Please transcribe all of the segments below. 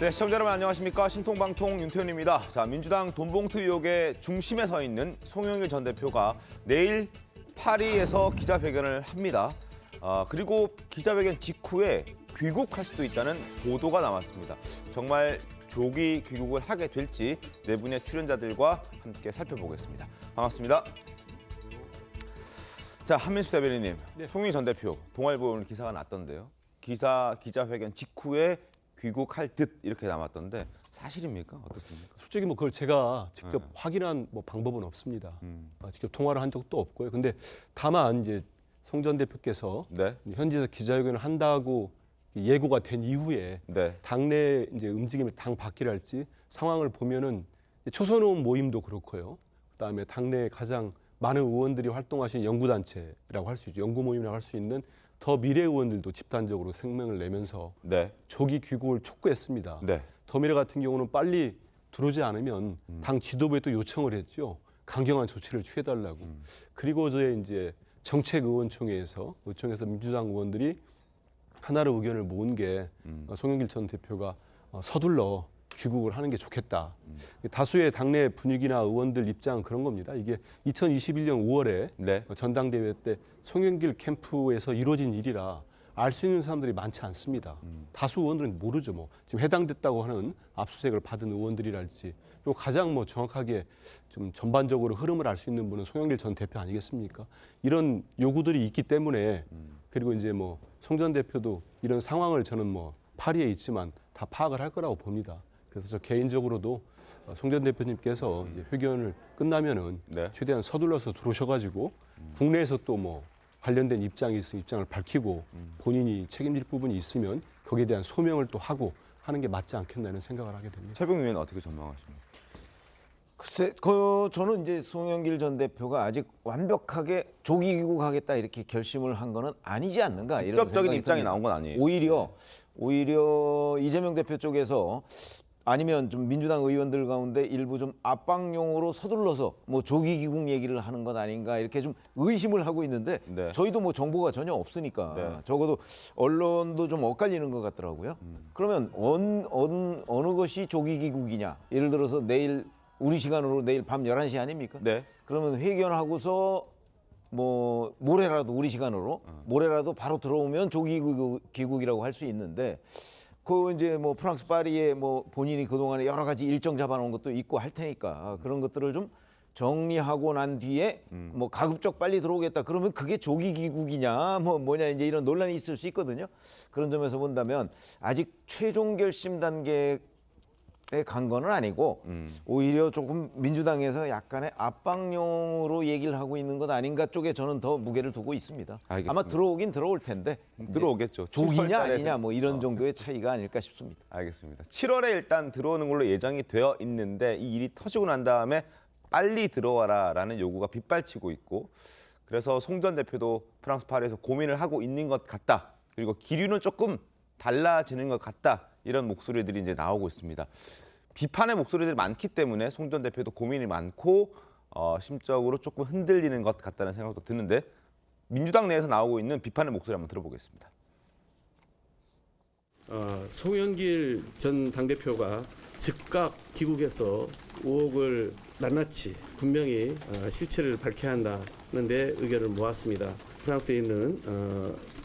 네, 시청자 여러분 안녕하십니까. 신통방통 윤태훈입니다. 자, 민주당 돈봉투 의혹의 중심에 서 있는 송영길 전 대표가 내일 파리에서 기자회견을 합니다. 그리고 기자회견 직후에 귀국할 수도 있다는 보도가 나왔습니다. 정말 조기 귀국을 하게 될지 네 분의 출연자들과 함께 살펴보겠습니다. 반갑습니다. 자, 한민수 대변인님, 네. 송영길 전 대표 동아일보에 오늘 기사가 났던데요. 기자회견 직후에 귀국할 듯 이렇게 남았던데 사실입니까? 어떻습니까? 솔직히 뭐 그걸 제가 직접 확인한 뭐 방법은 없습니다. 직접 통화를 한 적도 없고요. 근데 다만 이제 송 전 대표께서 네. 현지에서 기자회견을 한다고 예고가 된 이후에 네. 당내 이제 움직임을 당 바뀌를 할지 상황을 보면은 초선 의원 모임도 그렇고요. 그다음에 당내 가장 많은 의원들이 활동하시는 연구단체라고 할 수 있죠. 연구 모임이라고 할 수 있는 더 미래 의원들도 집단적으로声明을 내면서 네. 조기 귀국을 촉구했습니다. 네. 더 미래 같은 경우는 빨리 들어오지 않으면 당 지도부에 또 요청을 했죠. 강경한 조치를 취해달라고. 그리고 이제 정책의원총회에서 민주당 의원들이 하나로 의견을 모은 게 송영길 전 대표가 서둘러 귀국을 하는 게 좋겠다. 다수의 당내 분위기나 의원들 입장은 그런 겁니다. 이게 2021년 5월에 네. 전당대회 때 송영길 캠프에서 이루어진 일이라 알 수 있는 사람들이 많지 않습니다. 다수 의원들은 모르죠. 뭐 지금 해당됐다고 하는 압수수색을 받은 의원들이랄지 그리고 가장 뭐 정확하게 좀 전반적으로 흐름을 알 수 있는 분은 송영길 전 대표 아니겠습니까? 이런 요구들이 있기 때문에 그리고 이제 뭐 송 전 대표도 이런 상황을 저는 뭐 파리에 있지만 다 파악을 할 거라고 봅니다. 그래서 저 개인적으로도 송 전 대표님께서 이제 회견을 끝나면은 네. 최대한 서둘러서 들어오셔가지고 국내에서 또 뭐 관련된 입장이 있으면 입장을 밝히고 본인이 책임질 부분이 있으면 거기에 대한 소명을 또 하고 하는 게 맞지 않겠나는 생각을 하게 됩니다. 최병희 의원 어떻게 전망하십니까? 글쎄, 저는 이제 송영길 전 대표가 아직 완벽하게 조기 귀국하겠다 이렇게 결심을 한 거는 아니지 않는가 이런 직접적인 생각이 입장이 듭니다. 나온 건 아니에요. 오히려 이재명 대표 쪽에서 아니면 좀 민주당 의원들 가운데 일부 좀 압박용으로 서둘러서 뭐 조기 귀국 얘기를 하는 것 아닌가 이렇게 좀 의심을 하고 있는데 네. 저희도 뭐 정보가 전혀 없으니까 네. 적어도 언론도 좀 엇갈리는 것 같더라고요. 그러면 어느 것이 조기 귀국이냐? 예를 들어서 내일 우리 시간으로 내일 밤 11시 아닙니까? 네. 그러면 회견하고서 뭐 모레라도 우리 시간으로 모레라도 바로 들어오면 조기 귀국이라고 할 수 있는데 그 이제 뭐 프랑스 파리에 뭐 본인이 그동안에 여러 가지 일정 잡아놓은 것도 있고 할 테니까 그런 것들을 좀 정리하고 난 뒤에 뭐 가급적 빨리 들어오겠다 그러면 그게 조기 귀국이냐 뭐냐 이제 이런 논란이 있을 수 있거든요. 그런 점에서 본다면 아직 최종 결심 단계에 간 거는 아니고 오히려 조금 민주당에서 약간의 압박용으로 얘기를 하고 있는 것 아닌가 쪽에 저는 더 무게를 두고 있습니다. 알겠습니다. 아마 들어오긴 들어올 텐데 들어오겠죠. 조기냐 7월 달에 아니냐 뭐 이런 정도의 차이가 아닐까 싶습니다. 알겠습니다. 7월에 일단 들어오는 걸로 예정이 되어 있는데 이 일이 터지고 난 다음에 빨리 들어와라라는 요구가 빗발치고 있고 그래서 송 전 대표도 프랑스 파리에서 고민을 하고 있는 것 같다. 그리고 기류는 조금 달라지는 것 같다. 이런 목소리들이 이제 나오고 있습니다. 비판의 목소리들이 많기 때문에 송 전 대표도 고민이 많고 심적으로 조금 흔들리는 것 같다는 생각도 드는데 민주당 내에서 나오고 있는 비판의 목소리 한번 들어보겠습니다. 송영길 전 당대표가 즉각 귀국해서 의혹을 낱낱이 분명히 실체를 밝혀야 한다는 데 의견을 모았습니다. 프랑스에 있는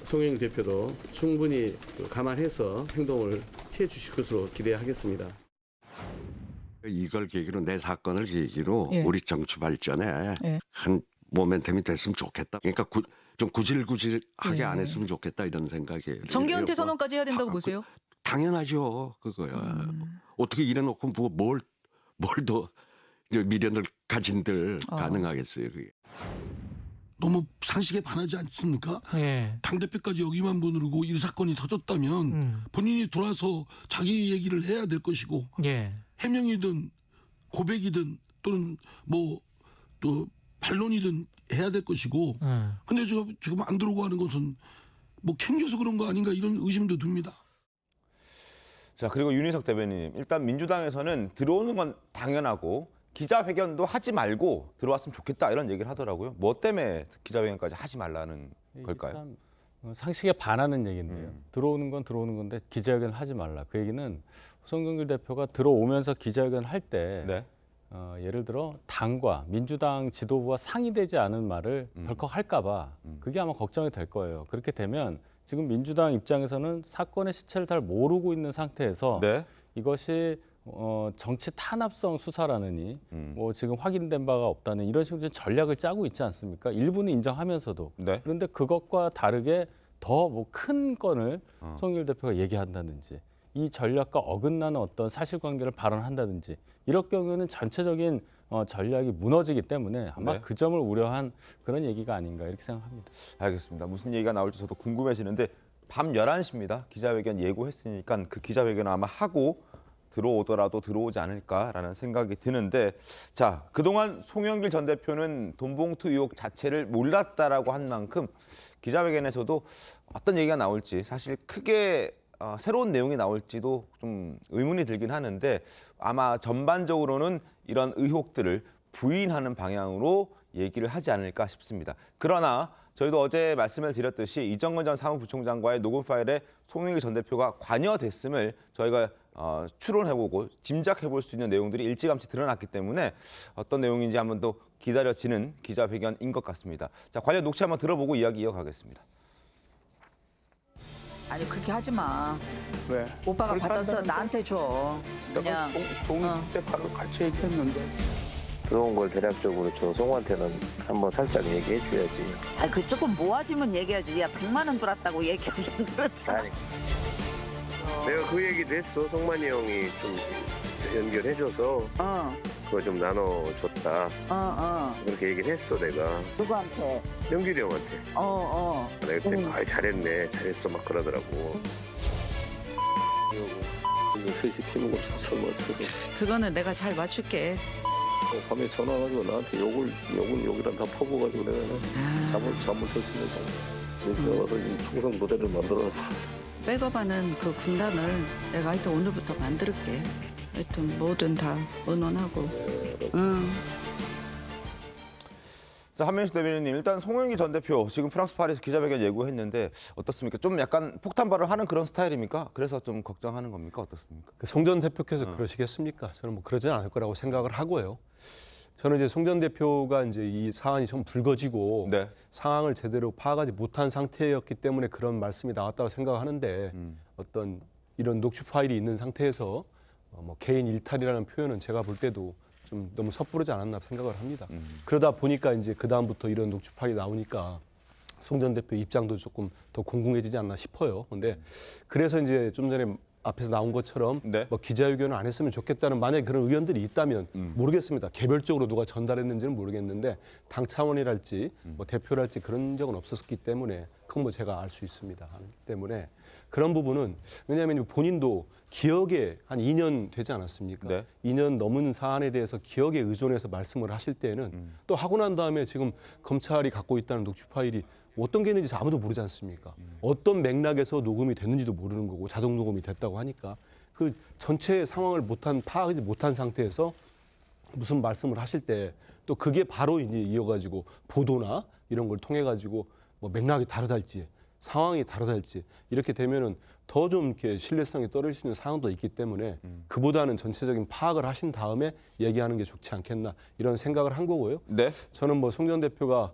송영길 대표도 충분히 감안해서 행동을 취해 주실 것으로 기대하겠습니다. 이걸 계기로 내 사건을 계기로 예. 우리 정치 발전에 예. 한 모멘텀이 됐으면 좋겠다. 그러니까 좀 구질구질하게 예. 안 했으면 좋겠다 이런 생각이에요. 정계 은퇴 선언까지 해야 된다고 보세요? 당연하죠. 그거야. 어떻게 이래놓고 뭘 더 미련을 가진들 가능하겠어요. 그게. 너무 상식에 반하지 않습니까? 예. 당대표까지 여기만 보내고 이 사건이 터졌다면 본인이 돌아서 자기 얘기를 해야 될 것이고 예. 해명이든 고백이든 또는 뭐 또 반론이든 해야 될 것이고 근데 지금 안 들어오고 하는 것은 뭐 캥겨서 그런 거 아닌가 이런 의심도 듭니다. 자, 그리고 윤희석 대변인님, 일단 민주당에서는 들어오는 건 당연하고 기자회견도 하지 말고 들어왔으면 좋겠다 이런 얘기를 하더라고요. 뭐 때문에 기자회견까지 하지 말라는 걸까요? 상식에 반하는 얘기인데요. 들어오는 건 들어오는 건데 기자회견을 하지 말라. 그 얘기는 송영길 대표가 들어오면서 기자회견을 할 때 네. 예를 들어 당과 민주당 지도부와 상의되지 않은 말을 덜컥 할까 봐 그게 아마 걱정이 될 거예요. 그렇게 되면 지금 민주당 입장에서는 사건의 시체를 잘 모르고 있는 상태에서 네. 이것이 정치 탄압성 수사라느니 뭐 지금 확인된 바가 없다는 이런 식으로 전략을 짜고 있지 않습니까? 일부는 인정하면서도 네. 그런데 그것과 다르게 더 뭐 큰 건을 송영길 대표가 얘기한다든지 이 전략과 어긋나는 어떤 사실관계를 발언한다든지 이럴 경우에는 전체적인 전략이 무너지기 때문에 아마 네. 그 점을 우려한 그런 얘기가 아닌가 이렇게 생각합니다. 알겠습니다. 무슨 얘기가 나올지 저도 궁금해지는데 밤 11시입니다. 기자회견 예고했으니까 그 기자회견 아마 하고 들어오더라도 들어오지 않을까라는 생각이 드는데 자, 그동안 송영길 전 대표는 돈봉투 의혹 자체를 몰랐다라고 한 만큼 기자회견에서도 어떤 얘기가 나올지 사실 크게 새로운 내용이 나올지도 좀 의문이 들긴 하는데 아마 전반적으로는 이런 의혹들을 부인하는 방향으로 얘기를 하지 않을까 싶습니다. 그러나 저희도 어제 말씀을 드렸듯이 이정근 전 사무부총장과의 녹음 파일에 송영길 전 대표가 관여됐음을 저희가 추론해보고 짐작해볼 수 있는 내용들이 일찌감치 드러났기 때문에 어떤 내용인지 한번 더 기다려지는 기자회견인 것 같습니다. 자, 관련 녹취 한번 들어보고 이야기 이어가겠습니다. 아니 그렇게 하지 마. 왜? 오빠가 그렇게 받아서 한다는데? 나한테 줘. 그냥 때 바로 같이 얘기했는데. 들어온 걸 대략적으로 저 송한테는 한번 살짝 얘기해 줘야지. 아, 그 조금 모아지면 얘기하지. 야, 100만 원 들었다고 얘기하면 그렇잖아. 아니, 내가 그 얘기도 했어. 송만이 형이 좀 연결해줘서 그거 좀 나눠줬다. 그렇게 얘기를 했어 내가. 누구한테? 영길이 형한테. 내가 그때 아 잘했네 잘했어 막 그러더라고. 셋이 튀는 거 설마서서 그거는 내가 잘 맞출게. 밤에 전화가지고 나한테 욕이랑 다 퍼부어가지고 내가 잠을 설치면서 그래서 와서 이 충성 부대를 만들어서 백업하는 그 군단을 내가 하여튼 오늘부터 만들게. 하여튼 뭐든 다 의논하고. 자, 한명수 대변인님, 일단 송영길 전 대표 지금 프랑스 파리에서 기자회견 예고했는데 어떻습니까? 좀 약간 폭탄 발언하는 그런 스타일입니까? 그래서 좀 걱정하는 겁니까? 어떻습니까? 송 전 대표께서 그러시겠습니까? 저는 뭐 그러진 않을 거라고 생각을 하고요. 저는 이제 송 전 대표가 이제 이 사안이 좀 불거지고 네. 상황을 제대로 파악하지 못한 상태였기 때문에 그런 말씀이 나왔다고 생각하는데 어떤 이런 녹취 파일이 있는 상태에서 뭐 개인 일탈이라는 표현은 제가 볼 때도 좀 너무 섣부르지 않았나 생각을 합니다. 그러다 보니까 이제 그 다음부터 이런 녹취 파일이 나오니까 송 전 대표 입장도 조금 더 공공해지지 않나 싶어요. 근데 그래서 이제 좀 전에 앞에서 나온 것처럼 네. 뭐 기자회견을 안 했으면 좋겠다는 만약에 그런 의견들이 있다면 모르겠습니다. 개별적으로 누가 전달했는지는 모르겠는데 당 차원이랄지 뭐 대표랄지 그런 적은 없었기 때문에 그건 뭐 제가 알 수 있습니다. 때문에 그런 부분은 왜냐하면 본인도 기억에 한 2년 되지 않았습니까? 네. 2년 넘은 사안에 대해서 기억에 의존해서 말씀을 하실 때는 또 하고 난 다음에 지금 검찰이 갖고 있다는 녹취 파일이 어떤 게 있는지 아무도 모르지 않습니까? 어떤 맥락에서 녹음이 됐는지도 모르는 거고 자동 녹음이 됐다고 하니까 그 전체 상황을 파악하지 못한 상태에서 무슨 말씀을 하실 때 또 그게 바로 이제 이어가지고 보도나 이런 걸 통해 가지고 뭐 맥락이 다르달지 상황이 다르달지 이렇게 되면은 더 좀 이렇게 신뢰성이 떨어질 수 있는 상황도 있기 때문에 그보다는 전체적인 파악을 하신 다음에 얘기하는 게 좋지 않겠나 이런 생각을 한 거고요. 네. 저는 뭐 송 전 대표가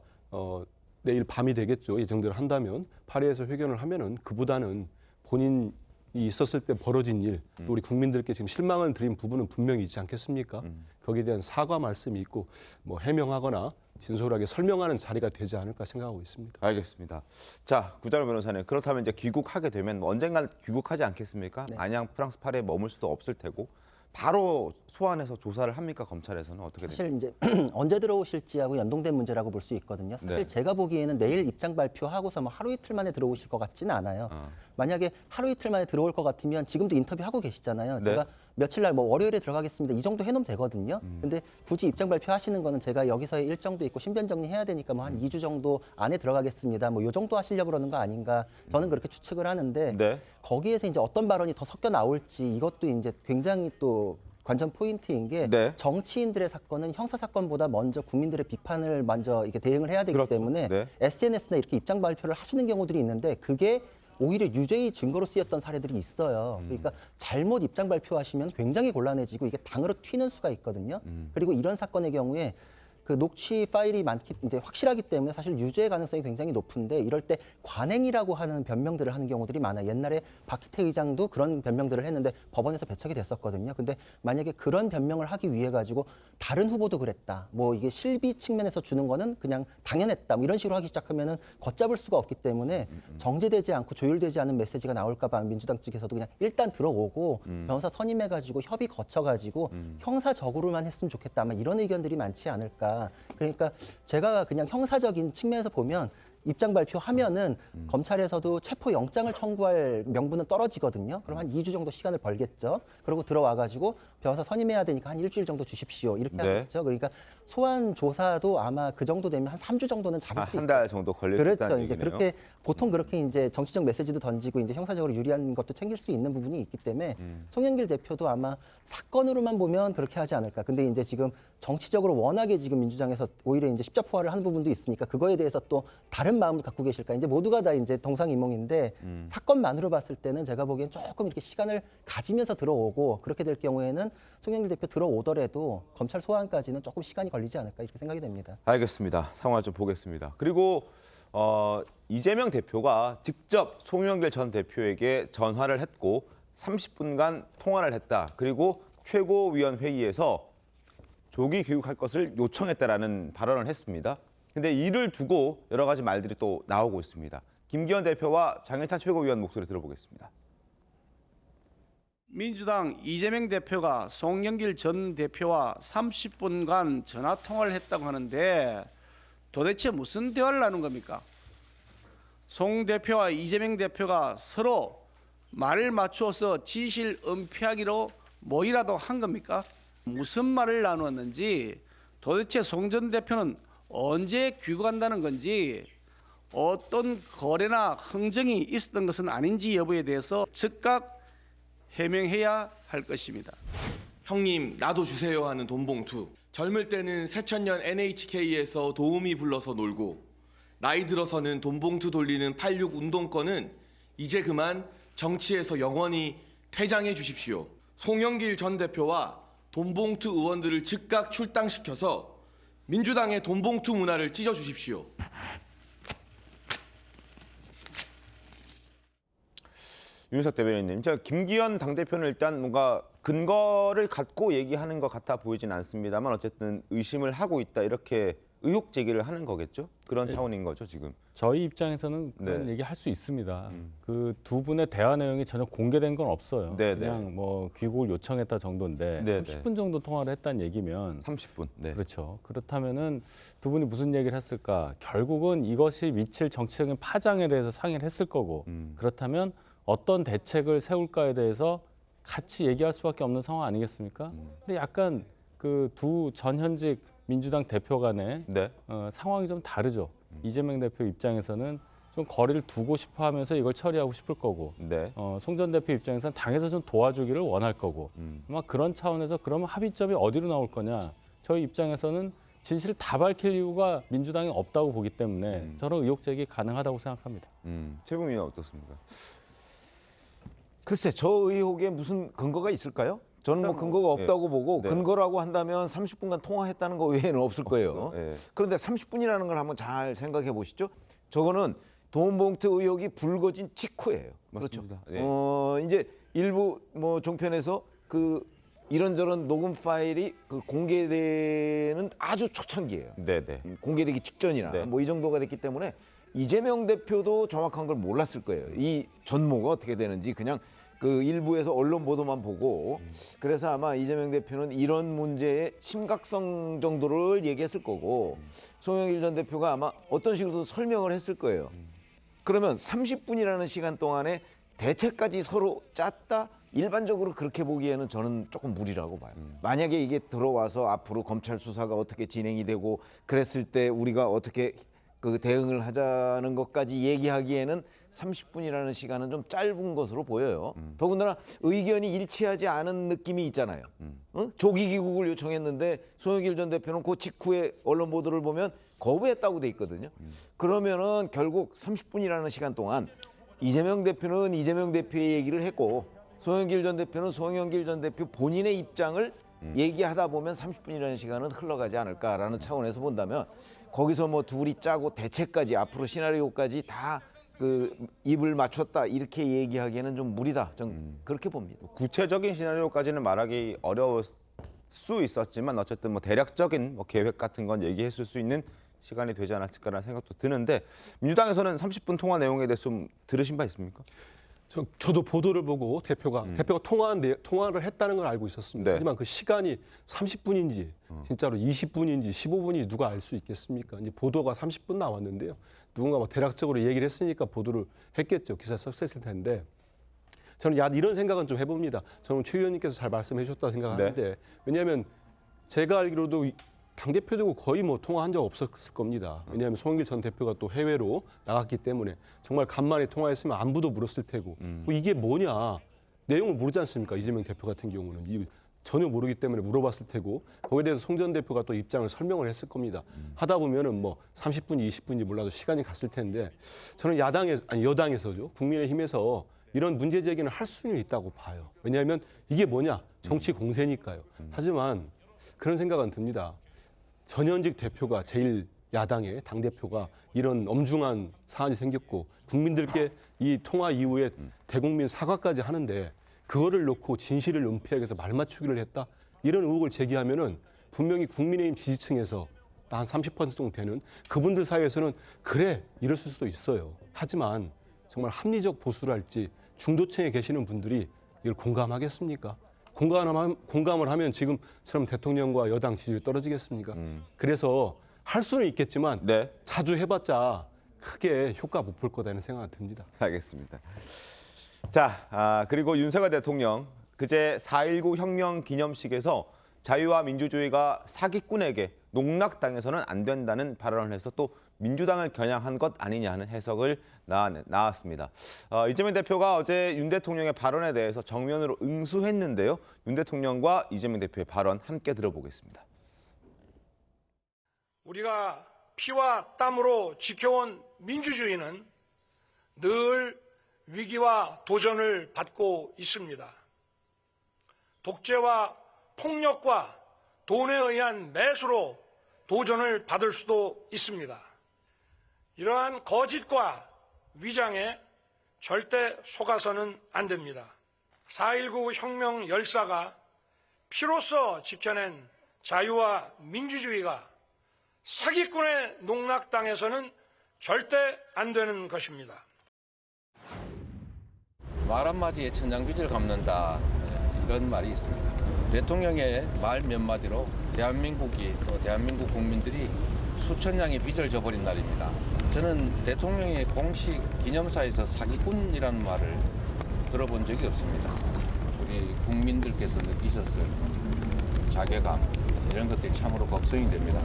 내일 밤이 되겠죠. 예정대로 한다면 파리에서 회견을 하면은 그보다는 본인이 있었을 때 벌어진 일, 또 우리 국민들께 지금 실망을 드린 부분은 분명히 있지 않겠습니까? 거기에 대한 사과 말씀이 있고 뭐 해명하거나 진솔하게 설명하는 자리가 되지 않을까 생각하고 있습니다. 알겠습니다. 자, 구자룡 변호사님, 그렇다면 이제 귀국하게 되면 언젠간 귀국하지 않겠습니까? 네. 마냥 프랑스 파리에 머물 수도 없을 테고 바로 소환해서 조사를 합니까? 검찰에서는 어떻게 됩니까? 사실 이제 언제 들어오실지하고 연동된 문제라고 볼 수 있거든요. 사실 네. 제가 보기에는 내일 입장 발표하고서 뭐 하루 이틀 만에 들어오실 것 같지는 않아요. 만약에 하루 이틀 만에 들어올 것 같으면 지금도 인터뷰 하고 계시잖아요. 네. 제가 며칠 날 뭐 월요일에 들어가겠습니다. 이 정도 해놓으면 되거든요. 근데 굳이 입장 발표하시는 거는 제가 여기서의 일정도 있고 신변 정리해야 되니까 뭐 한 2주 정도 안에 들어가겠습니다. 뭐 요 정도 하시려고 그러는 거 아닌가 저는 그렇게 추측을 하는데 네. 거기에서 이제 어떤 발언이 더 섞여 나올지 이것도 이제 굉장히 또 관전 포인트인 게 네. 정치인들의 사건은 형사 사건보다 먼저 국민들의 비판을 먼저 이렇게 대응을 해야 되기 때문에 네. SNS나 이렇게 입장 발표를 하시는 경우들이 있는데 그게 오히려 유죄의 증거로 쓰였던 사례들이 있어요. 그러니까 잘못 입장 발표하시면 굉장히 곤란해지고 이게 당으로 튀는 수가 있거든요. 그리고 이런 사건의 경우에 그 녹취 파일이 이제 확실하기 때문에 사실 유죄의 가능성이 굉장히 높은데 이럴 때 관행이라고 하는 변명들을 하는 경우들이 많아요. 옛날에 박희태 의장도 그런 변명들을 했는데 법원에서 배척이 됐었거든요. 근데 만약에 그런 변명을 하기 위해 가지고 다른 후보도 그랬다. 뭐 이게 실비 측면에서 주는 거는 그냥 당연했다. 뭐 이런 식으로 하기 시작하면은 걷잡을 수가 없기 때문에 정제되지 않고 조율되지 않은 메시지가 나올까 봐 민주당 측에서도 그냥 일단 들어오고 변호사 선임해 가지고 협의 거쳐 가지고 형사적으로만 했으면 좋겠다. 아마 이런 의견들이 많지 않을까. 그러니까 제가 그냥 형사적인 측면에서 보면 입장 발표하면은 검찰에서도 체포 영장을 청구할 명분은 떨어지거든요. 그럼 한 2주 정도 시간을 벌겠죠. 그리고 들어와 가지고 변호사 선임해야 되니까 한 일주일 정도 주십시오. 이렇게 네. 하겠죠. 그러니까 소환 조사도 아마 그 정도 되면 한 3주 정도는 잡을 수 있어요. 한 달 정도 걸릴 수 그렇죠. 있다는 이제 얘기네요. 그렇게 보통 그렇게 이제 정치적 메시지도 던지고 이제 형사적으로 유리한 것도 챙길 수 있는 부분이 있기 때문에 송영길 대표도 아마 사건으로만 보면 그렇게 하지 않을까. 근데 이제 지금 정치적으로 워낙에 지금 민주당에서 오히려 이제 십자포화를 한 부분도 있으니까 그거에 대해서 또 다른 마음을 갖고 계실까. 이제 모두가 다 이제 동상이몽인데 사건만으로 봤을 때는 제가 보기엔 조금 이렇게 시간을 가지면서 들어오고 그렇게 될 경우에는 송영길 대표 들어오더라도 검찰 소환까지는 조금 시간이 걸리지 않을까 이렇게 생각이 됩니다. 알겠습니다. 상황 좀 보겠습니다. 그리고 이재명 대표가 직접 송영길 전 대표에게 전화를 했고 30분간 통화를 했다. 그리고 최고위원회의에서 조기 교육할 것을 요청했다라는 발언을 했습니다. 근데 이를 두고 여러 가지 말들이 또 나오고 있습니다. 김기현 대표와 장일찬 최고위원 목소리 들어보겠습니다. 민주당 이재명 대표가 송영길 전 대표와 30분간 전화 통화를 했다고 하는데 도대체 무슨 대화를 나눈 겁니까? 송 대표와 이재명 대표가 서로 말을 맞추어서 진실 은폐하기로 뭐이라도 한 겁니까? 무슨 말을 나누었는지 도대체 송 전 대표는 언제 귀국한다는 건지 어떤 거래나 흥정이 있었던 것은 아닌지 여부에 대해서 즉각 해명해야 할 것입니다. 형님 나도 주세요 하는 돈봉투. 젊을 때는 새천년 NHK에서 도우미 불러서 놀고 나이 들어서는 돈봉투 돌리는 86 운동권은 이제 그만 정치에서 영원히 퇴장해 주십시오. 송영길 전 대표와 돈봉투 의원들을 즉각 출당시켜서 민주당의 돈봉투 문화를 찢어 주십시오. 윤석 대변인님, 저 김기현 당대표는 일단 뭔가 근거를 갖고 얘기하는 것 같아 보이진 않습니다만 어쨌든 의심을 하고 있다 이렇게 의혹 제기를 하는 거겠죠? 그런 차원인 거죠 지금. 저희 입장에서는 그런 얘기 할 수 있습니다. 그 두 분의 대화 내용이 전혀 공개된 건 없어요. 그냥 뭐 귀국을 요청했다 정도인데 30분 정도 통화를 했다는 얘기면 30분. 그렇죠. 그렇다면은 두 분이 무슨 얘기를 했을까? 결국은 이것이 미칠 정치적인 파장에 대해서 상의를 했을 거고 그렇다면 어떤 대책을 세울까에 대해서 같이 얘기할 수밖에 없는 상황 아니겠습니까? 근데 약간 그 두 전현직 민주당 대표 간의 상황이 좀 다르죠. 이재명 대표 입장에서는 좀 거리를 두고 싶어 하면서 이걸 처리하고 싶을 거고 송 전 대표 입장에서는 당에서 좀 도와주기를 원할 거고 아마 그런 차원에서 그러면 합의점이 어디로 나올 거냐. 저희 입장에서는 진실을 다 밝힐 이유가 민주당에 없다고 보기 때문에 저런 의혹 제기 가능하다고 생각합니다. 최봉민 의원 어떻습니까? 글쎄 저 의혹에 무슨 근거가 있을까요? 저는 뭐 근거가 없다고 보고 근거라고 한다면 30분간 통화했다는 거 외에는 없을 거예요. 그런데 30분이라는 걸 한번 잘 생각해 보시죠. 저거는 돈봉투 의혹이 불거진 직후예요. 맞습니다. 그렇죠. 이제 일부 뭐 종편에서 그 이런저런 녹음 파일이 그 공개되는 아주 초창기예요. 공개되기 직전이나 뭐 이 정도가 됐기 때문에 이재명 대표도 정확한 걸 몰랐을 거예요. 이 전모가 어떻게 되는지 그냥 그 일부에서 언론 보도만 보고 그래서 아마 이재명 대표는 이런 문제의 심각성 정도를 얘기했을 거고 송영길 전 대표가 아마 어떤 식으로도 설명을 했을 거예요. 그러면 30분이라는 시간 동안에 대책까지 서로 짰다? 일반적으로 그렇게 보기에는 저는 조금 무리라고 봐요. 만약에 이게 들어와서 앞으로 검찰 수사가 어떻게 진행이 되고 그랬을 때 우리가 어떻게 그 대응을 하자는 것까지 얘기하기에는 30분이라는 시간은 좀 짧은 것으로 보여요. 더군다나 의견이 일치하지 않은 느낌이 있잖아요. 조기 귀국을 요청했는데 송영길 전 대표는 그 직후에 언론 보도를 보면 거부했다고 돼 있거든요. 그러면은 결국 30분이라는 시간 동안 이재명 대표는 이재명 대표의 얘기를 했고 송영길 전 대표는 송영길 전 대표 본인의 입장을 얘기하다 보면 30분이라는 시간은 흘러가지 않을까라는 차원에서 본다면 거기서 뭐 둘이 짜고 대책까지 앞으로 시나리오까지 다 그 입을 맞췄다 이렇게 얘기하기에는 좀 무리다. 전 그렇게 봅니다. 구체적인 시나리오까지는 말하기 어려울 수 있었지만 어쨌든 뭐 대략적인 뭐 계획 같은 건 얘기했을 수 있는 시간이 되지 않았을까라는 생각도 드는데 민주당에서는 30분 통화 내용에 대해서 좀 들으신 바 있습니까? 저도 보도를 보고 대표가 통화를 했다는 걸 알고 있었습니다. 네. 하지만 그 시간이 30분인지 진짜로 20분인지 15분인지 누가 알 수 있겠습니까? 이제 보도가 30분 나왔는데요. 누군가 뭐 대략적으로 얘기를 했으니까 보도를 했겠죠. 기사 썼을 텐데 저는 이런 생각은 좀 해봅니다. 저는 최 의원님께서 잘 말씀해 주셨다고 생각하는데 네. 왜냐하면 제가 알기로도 당대표되고 거의 뭐 통화한 적 없었을 겁니다. 왜냐하면 송영길 전 대표가 또 해외로 나갔기 때문에 정말 간만에 통화했으면 안부도 물었을 테고 뭐 이게 뭐냐 내용을 모르지 않습니까? 이재명 대표 같은 경우는 전혀 모르기 때문에 물어봤을 테고 거기에 대해서 송 전 대표가 또 입장을 설명을 했을 겁니다. 하다 보면은 뭐 30분이 20분이 몰라도 시간이 갔을 텐데 저는 여당에서죠. 국민의힘에서 이런 문제 제기는 할 수는 있다고 봐요. 왜냐하면 이게 뭐냐 정치 공세니까요. 하지만 그런 생각은 듭니다. 전현직 대표가 제일 야당의 당대표가 이런 엄중한 사안이 생겼고 국민들께 이 통화 이후에 대국민 사과까지 하는데 그거를 놓고 진실을 은폐하기 위해서 말맞추기를 했다. 이런 의혹을 제기하면은 분명히 국민의힘 지지층에서 한 30% 정도 되는 그분들 사이에서는 그래 이랬을 수도 있어요. 하지만 정말 합리적 보수를 할지 중도층에 계시는 분들이 이걸 공감하겠습니까? 공감을 하면 지금처럼 대통령과 여당 지지율이 떨어지겠습니까? 그래서 할 수는 있겠지만 네. 자주 해봤자 크게 효과 못 볼 거다는 생각이 듭니다. 알겠습니다. 자, 그리고 윤석열 대통령 그제 4.19 혁명 기념식에서 자유와 민주주의가 사기꾼에게 농락당해서는 안 된다는 발언을 해서 또 민주당을 겨냥한 것 아니냐 하는 해석을 나왔습니다. 이재명 대표가 어제 윤 대통령의 발언에 대해서 정면으로 응수했는데요. 윤 대통령과 이재명 대표의 발언 함께 들어보겠습니다. 우리가 피와 땀으로 지켜온 민주주의는 늘 위기와 도전을 받고 있습니다. 독재와 폭력과 돈에 의한 매수로 도전을 받을 수도 있습니다. 이러한 거짓과 위장에 절대 속아서는 안 됩니다. 4.19 혁명 열사가 피로써 지켜낸 자유와 민주주의가 사기꾼의 농락당해서는 절대 안 되는 것입니다. 말 한마디에 천장빚을 갚는다 이런 말이 있습니다. 대통령의 말 몇 마디로 대한민국이 또 대한민국 국민들이 수천 양의 빚을 져버린 날입니다. 저는 대통령의 공식 기념사에서 사기꾼이라는 말을 들어본 적이 없습니다. 우리 국민들께서 느끼셨을 자괴감 이런 것들이 참으로 걱정이 됩니다.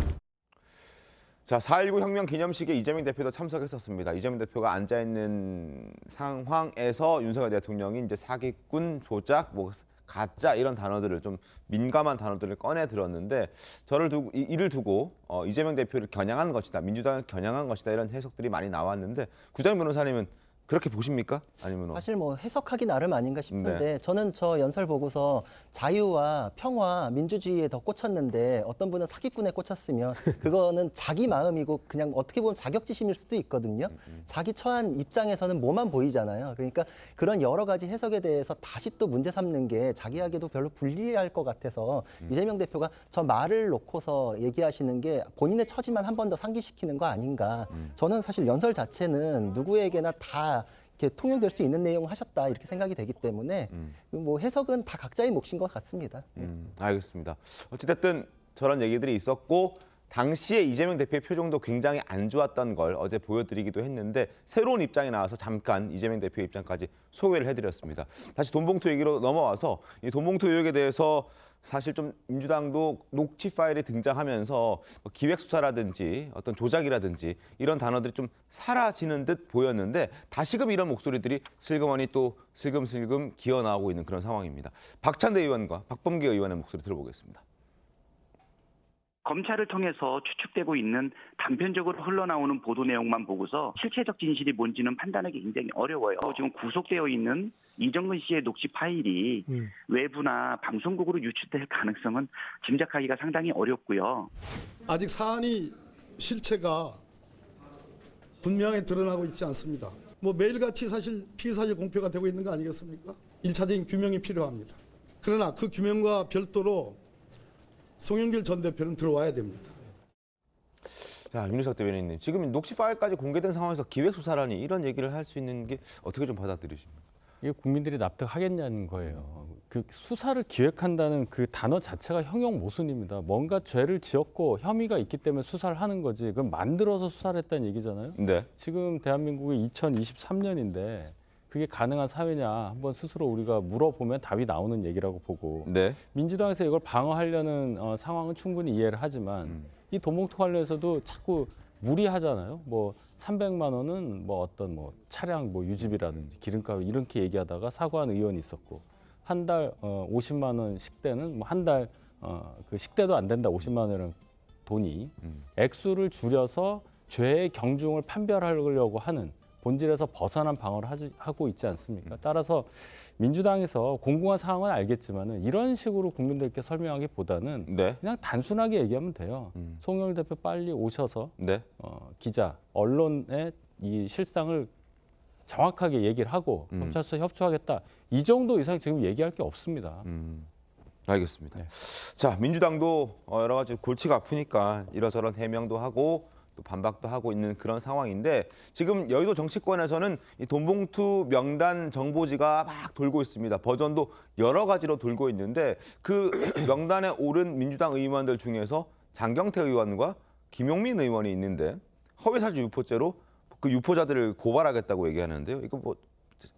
자, 4.19 혁명 기념식에 이재명 대표도 참석했었습니다. 이재명 대표가 앉아있는 상황에서 윤석열 대통령이 이제 사기꾼, 조작, 뭐 가짜 이런 단어들을 좀 민감한 단어들을 꺼내 들었는데 이를 두고 이재명 대표를 겨냥한 것이다, 민주당을 겨냥한 것이다 이런 해석들이 많이 나왔는데 구자민 변호사님은 그렇게 보십니까? 아니면 사실 뭐 해석하기 나름 아닌가 싶은데 네. 저는 저 연설 보고서 자유와 평화, 민주주의에 더 꽂혔는데 어떤 분은 사기꾼에 꽂혔으면 그거는 자기 마음이고 그냥 어떻게 보면 자격지심일 수도 있거든요. 자기 처한 입장에서는 뭐만 보이잖아요. 그러니까 그런 여러 가지 해석에 대해서 다시 또 문제 삼는 게 자기에게도 별로 불리할 것 같아서 이재명 대표가 저 말을 놓고서 얘기하시는 게 본인의 처지만 한 번 더 상기시키는 거 아닌가. 저는 사실 연설 자체는 누구에게나 다 이렇게 통용될 수 있는 내용을 하셨다 이렇게 생각이 되기 때문에 뭐 해석은 다 각자의 몫인 것 같습니다. 알겠습니다. 어찌됐든 저런 얘기들이 있었고 당시에 이재명 대표의 표정도 굉장히 안 좋았던 걸 어제 보여드리기도 했는데 새로운 입장이 나와서 잠깐 이재명 대표의 입장까지 소개를 해드렸습니다. 다시 돈봉투 얘기로 넘어와서 이 돈봉투 의혹에 대해서 사실 좀 민주당도 녹취 파일이 등장하면서 뭐 기획 수사라든지 어떤 조작이라든지 이런 단어들이 좀 사라지는 듯 보였는데 다시금 이런 목소리들이 슬그머니 또 슬금슬금 기어 나오고 있는 그런 상황입니다. 박찬대 의원과 박범계 의원의 목소리 들어보겠습니다. 검찰을 통해서 추측되고 있는 단편적으로 흘러나오는 보도 내용만 보고서 실체적 진실이 뭔지는 판단하기 굉장히 어려워요. 지금 구속되어 있는 이정근 씨의 녹취 파일이 외부나 방송국으로 유출될 가능성은 짐작하기가 상당히 어렵고요. 아직 사안이 실체가 분명히 드러나고 있지 않습니다. 뭐 매일같이 사실 피의사실 공표가 되고 있는 거 아니겠습니까? 1차적인 규명이 필요합니다. 그러나 그 규명과 별도로 송영길 전 대표는 들어와야 됩니다. 자, 윤희석 대변인님, 지금 녹취 파일까지 공개된 상황에서 기획 수사라니 이런 얘기를 할 수 있는 게 어떻게 좀 받아들이십니까? 이게 국민들이 납득하겠냐는 거예요. 그 수사를 기획한다는 그 단어 자체가 형용 모순입니다. 뭔가 죄를 지었고 혐의가 있기 때문에 수사를 하는 거지. 그럼 만들어서 수사를 했다는 얘기잖아요. 네. 지금 대한민국이 2023년인데 그게 가능한 사회냐 한번 스스로 우리가 물어보면 답이 나오는 얘기라고 보고 네. 민주당에서 이걸 방어하려는 상황은 충분히 이해를 하지만 이 돈봉투 관련해서도 자꾸 무리하잖아요. 뭐 300만 원은 뭐 어떤 뭐 차량 뭐 유지비라든지 기름값 이렇게 얘기하다가 사과한 의원이 있었고 한 달 50만 원 식대는 뭐 한 달 그 식대도 안 된다 50만 원이라는 돈이 액수를 줄여서 죄의 경중을 판별하려고 하는 본질에서 벗어난 방어를 하고 있지 않습니까? 따라서 민주당에서 공공한 상황은 알겠지만은 이런 식으로 국민들께 설명하기보다는 네. 그냥 단순하게 얘기하면 돼요. 송영길 대표 빨리 오셔서 네. 기자, 언론의 이 실상을 정확하게 얘기를 하고 검찰 수사에 협조하겠다. 이 정도 이상 지금 얘기할 게 없습니다. 알겠습니다. 네. 자, 민주당도 여러 가지 골치가 아프니까 이러저런 해명도 하고 또 반박도 하고 있는 그런 상황인데 지금 여의도 정치권에서는 이 돈봉투 명단 정보지가 막 돌고 있습니다. 버전도 여러 가지로 돌고 있는데 그 명단에 오른 민주당 의원들 중에서 장경태 의원과 김용민 의원이 있는데 허위사실 유포죄로 그 유포자들을 고발하겠다고 얘기하는데요. 이거 뭐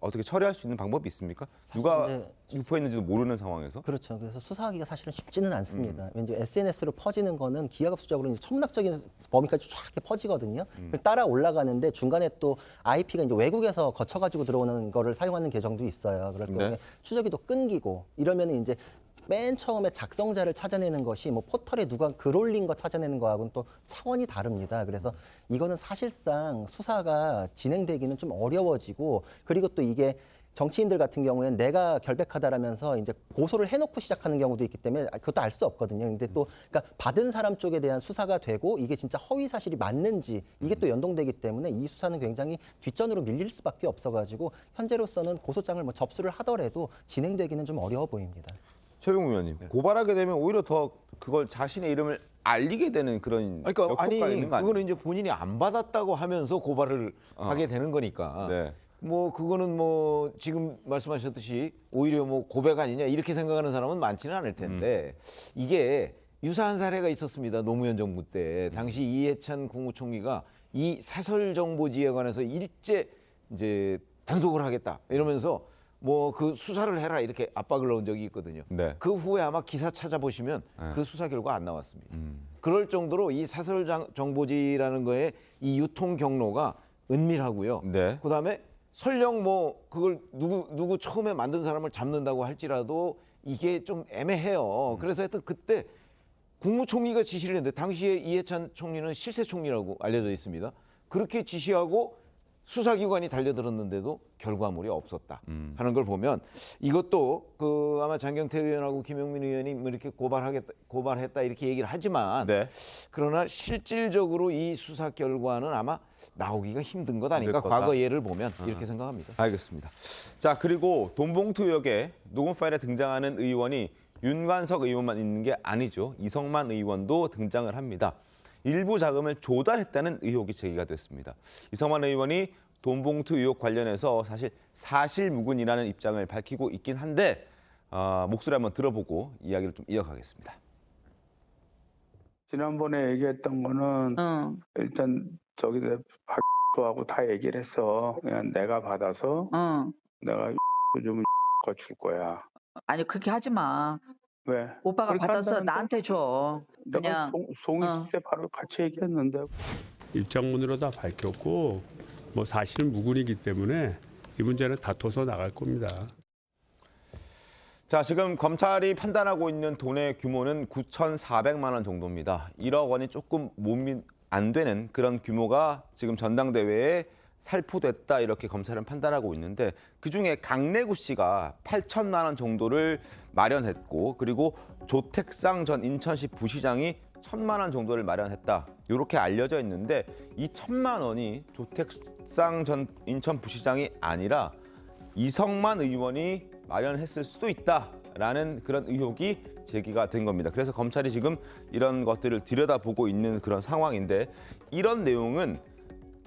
어떻게 처리할 수 있는 방법이 있습니까? 누가 유포했는지도 모르는 상황에서. 그렇죠. 그래서 수사하기가 사실은 쉽지는 않습니다. 왠지 SNS로 퍼지는 거는 기하급수적으로 이제 천문학적인 범위까지 쫙 이렇게 퍼지거든요. 따라 올라가는데 중간에 또 IP가 이제 외국에서 거쳐가지고 들어오는 거를 사용하는 계정도 있어요. 그럴 경우에 추적이 또 끊기고 이러면 이제 맨 처음에 작성자를 찾아내는 것이 뭐 포털에 누가 글 올린 거 찾아내는 거하고는 또 차원이 다릅니다. 그래서 이거는 사실상 수사가 진행되기는 좀 어려워지고 그리고 또 이게 정치인들 같은 경우에는 내가 결백하다라면서 이제 고소를 해놓고 시작하는 경우도 있기 때문에 그것도 알 수 없거든요. 근데 또 그러니까 받은 사람 쪽에 대한 수사가 되고 이게 진짜 허위 사실이 맞는지 이게 또 연동되기 때문에 이 수사는 굉장히 뒷전으로 밀릴 수밖에 없어가지고 현재로서는 고소장을 뭐 접수를 하더라도 진행되기는 좀 어려워 보입니다. 최병우 의원님, 고발하게 되면 오히려 더 그걸 자신의 이름을 알리게 되는 그런 그러니까 역효과가 아니 있는 거 아니에요? 그거는 이제 본인이 안 받았다고 하면서 고발을 하게 되는 거니까. 네. 뭐 그거는 뭐 지금 말씀하셨듯이 오히려 뭐 고백 아니냐 이렇게 생각하는 사람은 많지는 않을 텐데 이게 유사한 사례가 있었습니다. 노무현 정부 때 당시 이해찬 국무총리가 이 사설 정보지에 관해서 일제 이제 단속을 하겠다 이러면서 뭐 그 수사를 해라 이렇게 압박을 넣은 적이 있거든요. 네. 그 후에 아마 기사 찾아보시면 그 수사 결과 안 나왔습니다. 그럴 정도로 이 사설 정보지라는 거에 이 유통 경로가 은밀하고요. 네. 그다음에 설령 뭐 그걸 누구 처음에 만든 사람을 잡는다고 할지라도 이게 좀 애매해요. 그래서 하여튼 그때 국무총리가 지시를 했는데 당시에 이해찬 총리는 실세 총리라고 알려져 있습니다. 그렇게 지시하고 수사기관이 달려들었는데도 결과물이 없었다 하는 걸 보면 이것도 그 아마 장경태 의원하고 김용민 의원이 뭐 이렇게 고발했다 이렇게 얘기를 하지만 그러나 실질적으로 이 수사 결과는 아마 나오기가 힘든 것 아닌가 과거 예를 보면 이렇게 생각합니다. 알겠습니다. 자, 그리고 돈봉투 의혹에 녹음 파일에 등장하는 의원이 윤관석 의원만 있는 게 아니죠. 이성만 의원도 등장을 합니다. 일부 자금을 조달했다는 의혹이 제기가 됐습니다. 이성만 의원이 돈봉투 의혹 관련해서 사실 사실무근이라는 입장을 밝히고 있긴 한데 목소리 한번 들어보고 이야기를 좀 이어가겠습니다. 지난번에 얘기했던 거는 일단 저기 박하고 다 얘기를 했어. 그냥 내가 받아서 내가 좀 줄 거야. 아니 그렇게 하지 마. 왜? 오빠가 그렇게 받아서 한다는데? 나한테 줘. 그냥 송이 때 바로 같이 얘기했는데. 입장문으로 다 밝혔고 뭐 사실은 무근이기 때문에 이 문제는 다퉈서 나갈 겁니다. 자, 지금 검찰이 판단하고 있는 돈의 규모는 9,400만 원 정도입니다. 1억 원이 조금 몸이 안 되는 그런 규모가 지금 전당대회에 살포됐다 이렇게 검찰은 판단하고 있는데 그중에 강래구 씨가 8천만 원 정도를 마련했고 그리고 조택상 전 인천시 부시장이 1,000만 원 정도를 마련했다. 이렇게 알려져 있는데 이 1,000만 원이 조택상 전 인천 부시장이 아니라 이성만 의원이 마련했을 수도 있다라는 그런 의혹이 제기가 된 겁니다. 그래서 검찰이 지금 이런 것들을 들여다보고 있는 그런 상황인데 이런 내용은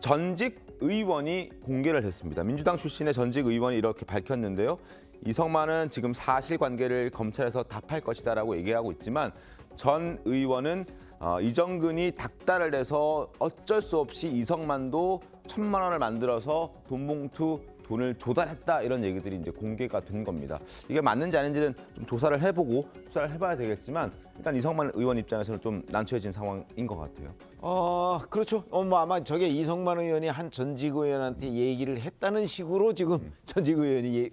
전직 의원이 공개를 했습니다. 민주당 출신의 전직 의원이 이렇게 밝혔는데요. 이성만은 지금 사실관계를 검찰에서 답할 것이다라고 얘기하고 있지만 전 의원은 이정근이 닥달을 해서 어쩔 수 없이 이성만도 1,000만 원을 만들어서 돈을 조달했다 이런 얘기들이 이제 공개가 된 겁니다. 이게 맞는지 아닌지는 좀 조사를 해보고 수사를 해봐야 되겠지만 일단 이성만 의원 입장에서는 좀 난처해진 상황인 것 같아요. 그렇죠. 뭐 아마 저게 이성만 의원이 한 전직 의원한테 얘기를 했다는 식으로 지금 전직 의원이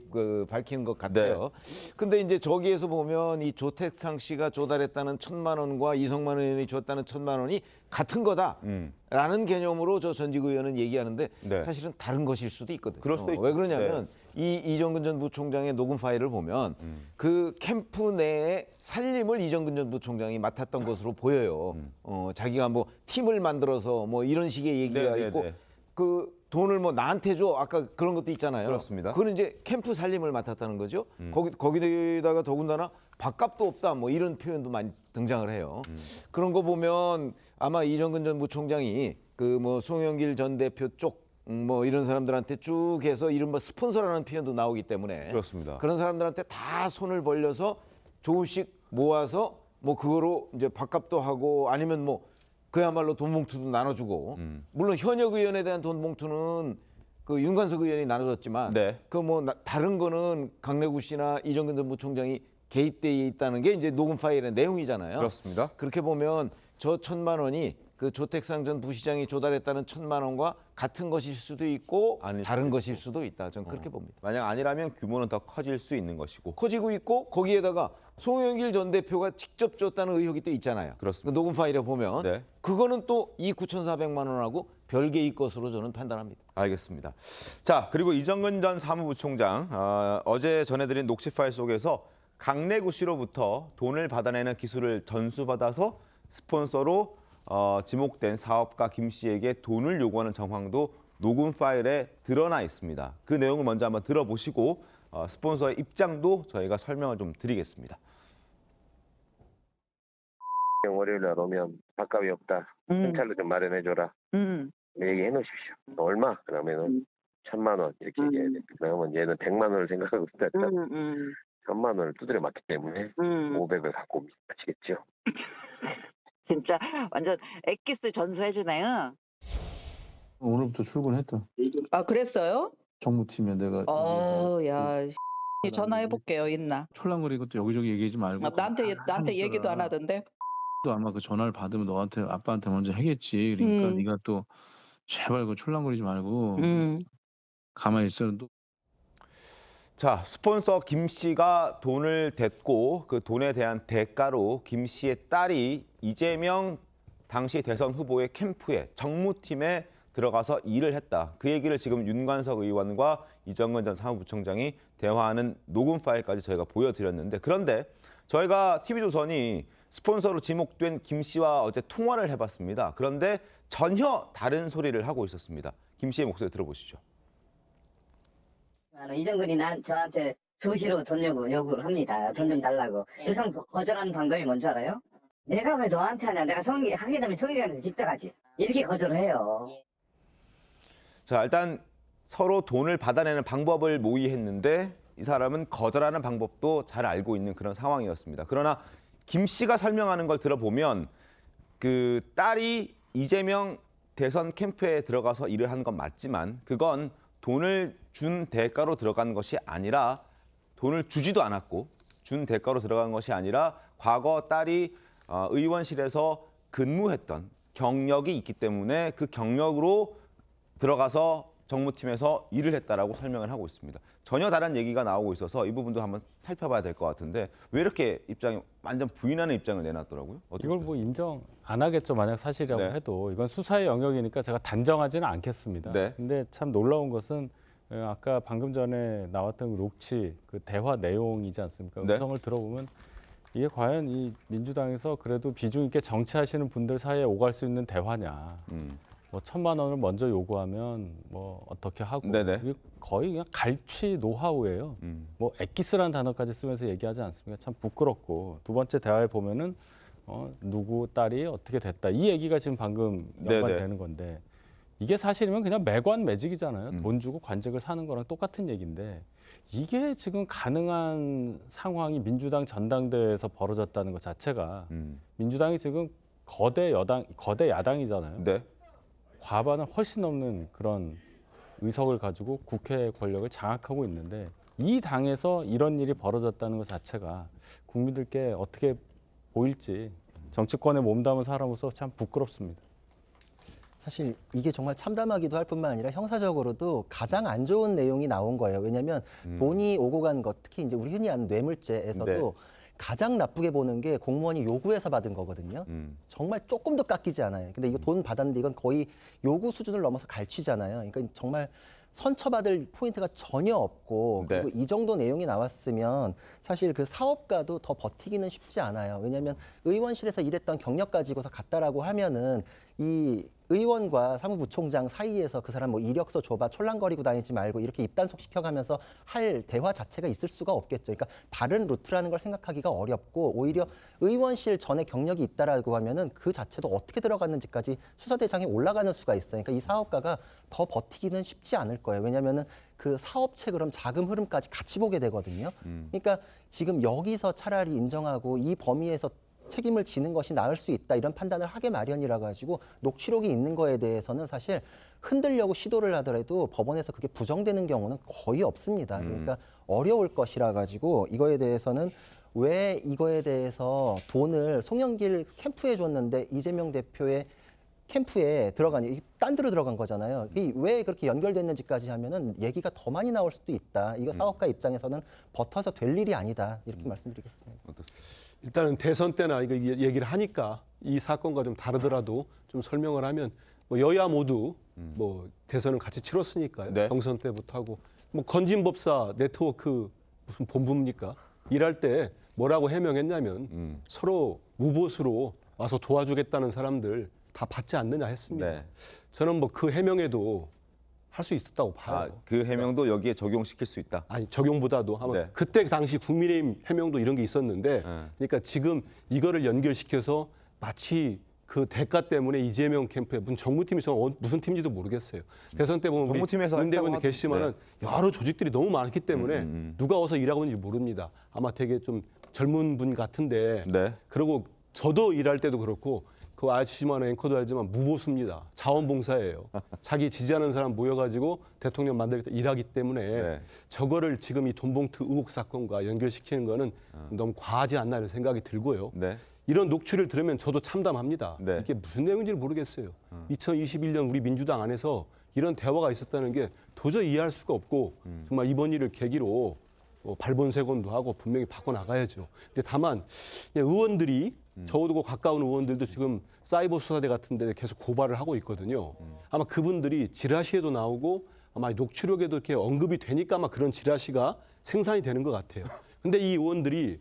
밝히는 것 같아요. 근데 이제 저기에서 보면 이 조택상 씨가 조달했다는 1,000만 원과 이성만 의원이 줬다는 1,000만 원이 같은 거다라는 개념으로 저 전직 의원은 얘기하는데 사실은 다른 것일 수도 있거든요. 그럴 수도 왜 그러냐면 이 이정근 전 부총장의 녹음 파일을 보면 그 캠프 내에 살림을 이정근 전 부총장이 맡았던 것으로 보여요. 자기가 뭐 팀을 만들어서 뭐 이런 식의 얘기가 있고 그 돈을 뭐 나한테 줘 아까 그런 것도 있잖아요. 그렇습니다. 그건 이제 캠프 살림을 맡았다는 거죠. 거기다가 더군다나 밥값도 없다 뭐 이런 표현도 많이 등장을 해요. 그런 거 보면 아마 이정근 전 부총장이 그 뭐 송영길 전 대표 쪽 뭐 이런 사람들한테 쭉 해서 이른바 스폰서라는 표현도 나오기 때문에 그렇습니다. 그런 사람들한테 다 손을 벌려서 조금씩 모아서 뭐 그거로 이제 밥값도 하고 아니면 뭐 그야말로 돈 봉투도 나눠주고 물론 현역 의원에 대한 돈 봉투는 그 윤관석 의원이 나눠줬지만 그 뭐 다른 거는 강래구 씨나 이정근 전 부총장이 개입돼 있다는 게 이제 녹음 파일의 내용이잖아요. 그렇습니다. 그렇게 보면 저 1,000만 원이 그 조택상 전 부시장이 조달했다는 1,000만 원과 같은 것일 수도 있고 다른 것일 수도 있다. 저는 그렇게 봅니다. 만약 아니라면 규모는 더 커질 수 있는 것이고 커지고 있고 거기에다가 송영길 전 대표가 직접 줬다는 의혹이 또 있잖아요. 그렇습니다. 그 녹음 파일에 보면 그거는 또 이 9,400만 원하고 별개의 것으로 저는 판단합니다. 알겠습니다. 자, 그리고 이정근 전 사무부총장 어제 전해드린 녹취 파일 속에서 강래구 씨로부터 돈을 받아내는 기술을 전수받아서 스폰서로 지목된 사업가 김 씨에게 돈을 요구하는 정황도 녹음 파일에 드러나 있습니다. 그 내용을 먼저 한번 들어보시고 스폰서의 입장도 저희가 설명을 좀 드리겠습니다. 월요일 날 오면 밥값이 없다. 현찰로 좀 마련해줘라. 얘기해 놓으십시오. 얼마? 그러면은 1,000만 원 이렇게 얘기해야 됩니다. 그러면 얘는 100만 원을 생각하고 있다. 1,000만 원을 두드려 맞기 때문에 500을 갖고 옵니다. 아시겠죠? 진짜 완전 엑기스 전수해주네요. 오늘부터 출근했다. 아 그랬어요? 정무팀에 내가. 야 전화해볼게요. 있나? 촐랑거리고 또 여기저기 얘기하지 말고. 나한테 얘기도 안 하던데. 또 아마 그 전화를 받으면 너한테 아빠한테 먼저 하겠지. 그러니까 네가 또 제발 그 촐랑거리지 말고 가만히 있어. 또. 자, 스폰서 김 씨가 돈을 댔고 그 돈에 대한 대가로 김 씨의 딸이 이재명 당시 대선 후보의 캠프에 정무팀에 들어가서 일을 했다. 그 얘기를 지금 윤관석 의원과 이정근 전 사무부총장이 대화하는 녹음 파일까지 저희가 보여드렸는데 그런데 저희가 TV조선이 스폰서로 지목된 김 씨와 어제 통화를 해봤습니다. 그런데 전혀 다른 소리를 하고 있었습니다. 김 씨의 목소리 들어보시죠. 이정근이 저한테 수시로 돈 요구를 합니다. 돈 좀 달라고. 그래서 거절하는 방법이 뭔지 알아요? 내가 왜 너한테 하냐. 내가 하게 되면 청일이한테 직접 하지. 이렇게 거절을 해요. 자, 일단 서로 돈을 받아내는 방법을 모의했는데 이 사람은 거절하는 방법도 잘 알고 있는 그런 상황이었습니다. 그러나 김 씨가 설명하는 걸 들어보면 그 딸이 이재명 대선 캠프에 들어가서 일을 한 건 맞지만 그건 돈을 준 대가로 들어간 것이 아니라 돈을 주지도 않았고 준 대가로 들어간 것이 아니라 과거 딸이 의원실에서 근무했던 경력이 있기 때문에 그 경력으로 들어가서 정무팀에서 일을 했다라고 설명을 하고 있습니다. 전혀 다른 얘기가 나오고 있어서 이 부분도 한번 살펴봐야 될 것 같은데 왜 이렇게 입장이 완전 부인하는 입장을 내놨더라고요? 이걸 뭐 인정 안 하겠죠. 만약 사실이라고 네. 해도 이건 수사의 영역이니까 제가 단정하지는 않겠습니다. 네. 근데 참 놀라운 것은 아까 방금 전에 나왔던 녹취 그 대화 내용이지 않습니까? 네. 음성을 들어보면 이게 과연 이 민주당에서 그래도 비중 있게 정치하시는 분들 사이에 오갈 수 있는 대화냐? 뭐 1,000만 원을 먼저 요구하면 뭐 어떻게 하고 네네. 이게 거의 그냥 갈취 노하우예요. 뭐 엑기스라는 단어까지 쓰면서 얘기하지 않습니까? 참 부끄럽고 두 번째 대화에 보면은 누구 딸이 어떻게 됐다 이 얘기가 지금 방금 연관되는 건데 이게 사실이면 그냥 매관 매직이잖아요. 돈 주고 관직을 사는 거랑 똑같은 얘기인데 이게 지금 가능한 상황이 민주당 전당대회에서 벌어졌다는 것 자체가 민주당이 지금 거대 야당이잖아요. 네. 과반을 훨씬 넘는 그런 의석을 가지고 국회 권력을 장악하고 있는데 이 당에서 이런 일이 벌어졌다는 것 자체가 국민들께 어떻게 보일지 정치권에 몸담은 사람으로서 참 부끄럽습니다. 사실 이게 정말 참담하기도 할 뿐만 아니라 형사적으로도 가장 안 좋은 내용이 나온 거예요. 왜냐하면 돈이 오고 간 것, 특히 이제 우리 흔히 아는 뇌물죄에서도 네. 가장 나쁘게 보는 게 공무원이 요구해서 받은 거거든요. 정말 조금도 깎이지 않아요. 근데 이거 돈 받았는데 이건 거의 요구 수준을 넘어서 갈취잖아요. 그러니까 정말 선처받을 포인트가 전혀 없고 네. 그리고 이 정도 내용이 나왔으면 사실 그 사업가도 더 버티기는 쉽지 않아요. 왜냐하면 의원실에서 일했던 경력 가지고서 갔다라고 하면은 이 의원과 사무부총장 사이에서 그 사람 뭐 이력서 줘봐 촐랑거리고 다니지 말고 이렇게 입단속 시켜가면서 할 대화 자체가 있을 수가 없겠죠. 그러니까 다른 루트라는 걸 생각하기가 어렵고 오히려 의원실 전에 경력이 있다라고 하면은 그 자체도 어떻게 들어갔는지까지 수사대상에 올라가는 수가 있어요. 그러니까 이 사업가가 더 버티기는 쉽지 않을 거예요. 왜냐하면은 그 사업체 그럼 자금 흐름까지 같이 보게 되거든요. 그러니까 지금 여기서 차라리 인정하고 이 범위에서 책임을 지는 것이 나을 수 있다 이런 판단을 하게 마련이라 가지고 녹취록이 있는 거에 대해서는 사실 흔들려고 시도를 하더라도 법원에서 그게 부정되는 경우는 거의 없습니다. 그러니까 어려울 것이라 가지고 이거에 대해서는 왜 이거에 대해서 돈을 송영길 캠프에 줬는데 이재명 대표의 캠프에 들어가니 딴 데로 들어간 거잖아요. 이 왜 그렇게 연결됐는지까지 하면은 얘기가 더 많이 나올 수도 있다. 이거 사업가 입장에서는 버텨서 될 일이 아니다. 이렇게 말씀드리겠습니다. 일단은 대선 때나 이거 얘기를 하니까 이 사건과 좀 다르더라도 좀 설명을 하면 뭐 여야 모두 뭐 대선을 같이 치렀으니까요. 네. 경선 때부터 하고 뭐 건진법사 네트워크 무슨 본부입니까? 일할 때 뭐라고 해명했냐면 서로 무보수로 와서 도와주겠다는 사람들 다 받지 않느냐 했습니다. 네. 저는 뭐 그 해명에도 할 수 있었다고 봐요. 그 해명도 여기에 적용시킬 수 있다. 아니 적용보다도 아마 네. 그때 당시 국민의힘 해명도 이런 게 있었는데 그러니까 지금 이거를 연결시켜서 마치 그 대가 때문에 이재명 캠프에 무슨 정무팀이 무슨 팀인지도 모르겠어요. 대선 때 보면 정무팀에서 문대원님 계시지만은 여러 조직들이 너무 많기 때문에 누가 와서 일하고 있는지 모릅니다. 아마 되게 좀 젊은 분 같은데 네. 그리고 저도 일할 때도 그렇고 그 아시지만 앵커도 알지만 무보수입니다. 자원봉사예요. 자기 지지하는 사람 모여가지고 대통령 만들겠다 일하기 때문에 네. 저거를 지금 이 돈봉투 의혹 사건과 연결시키는 거는 너무 과하지 않나 이런 생각이 들고요. 네. 이런 녹취를 들으면 저도 참담합니다. 네. 이게 무슨 내용인지를 모르겠어요. 2021년 우리 민주당 안에서 이런 대화가 있었다는 게 도저히 이해할 수가 없고 정말 이번 일을 계기로 발본색원도 하고 분명히 바꿔나가야죠. 근데 다만 의원들이 저하고 가까운 의원들도 지금 사이버 수사대 같은 데 계속 고발을 하고 있거든요. 아마 그분들이 지라시에도 나오고 아마 녹취록에도 이렇게 언급이 되니까 아마 그런 지라시가 생산이 되는 것 같아요. 근데 이 의원들이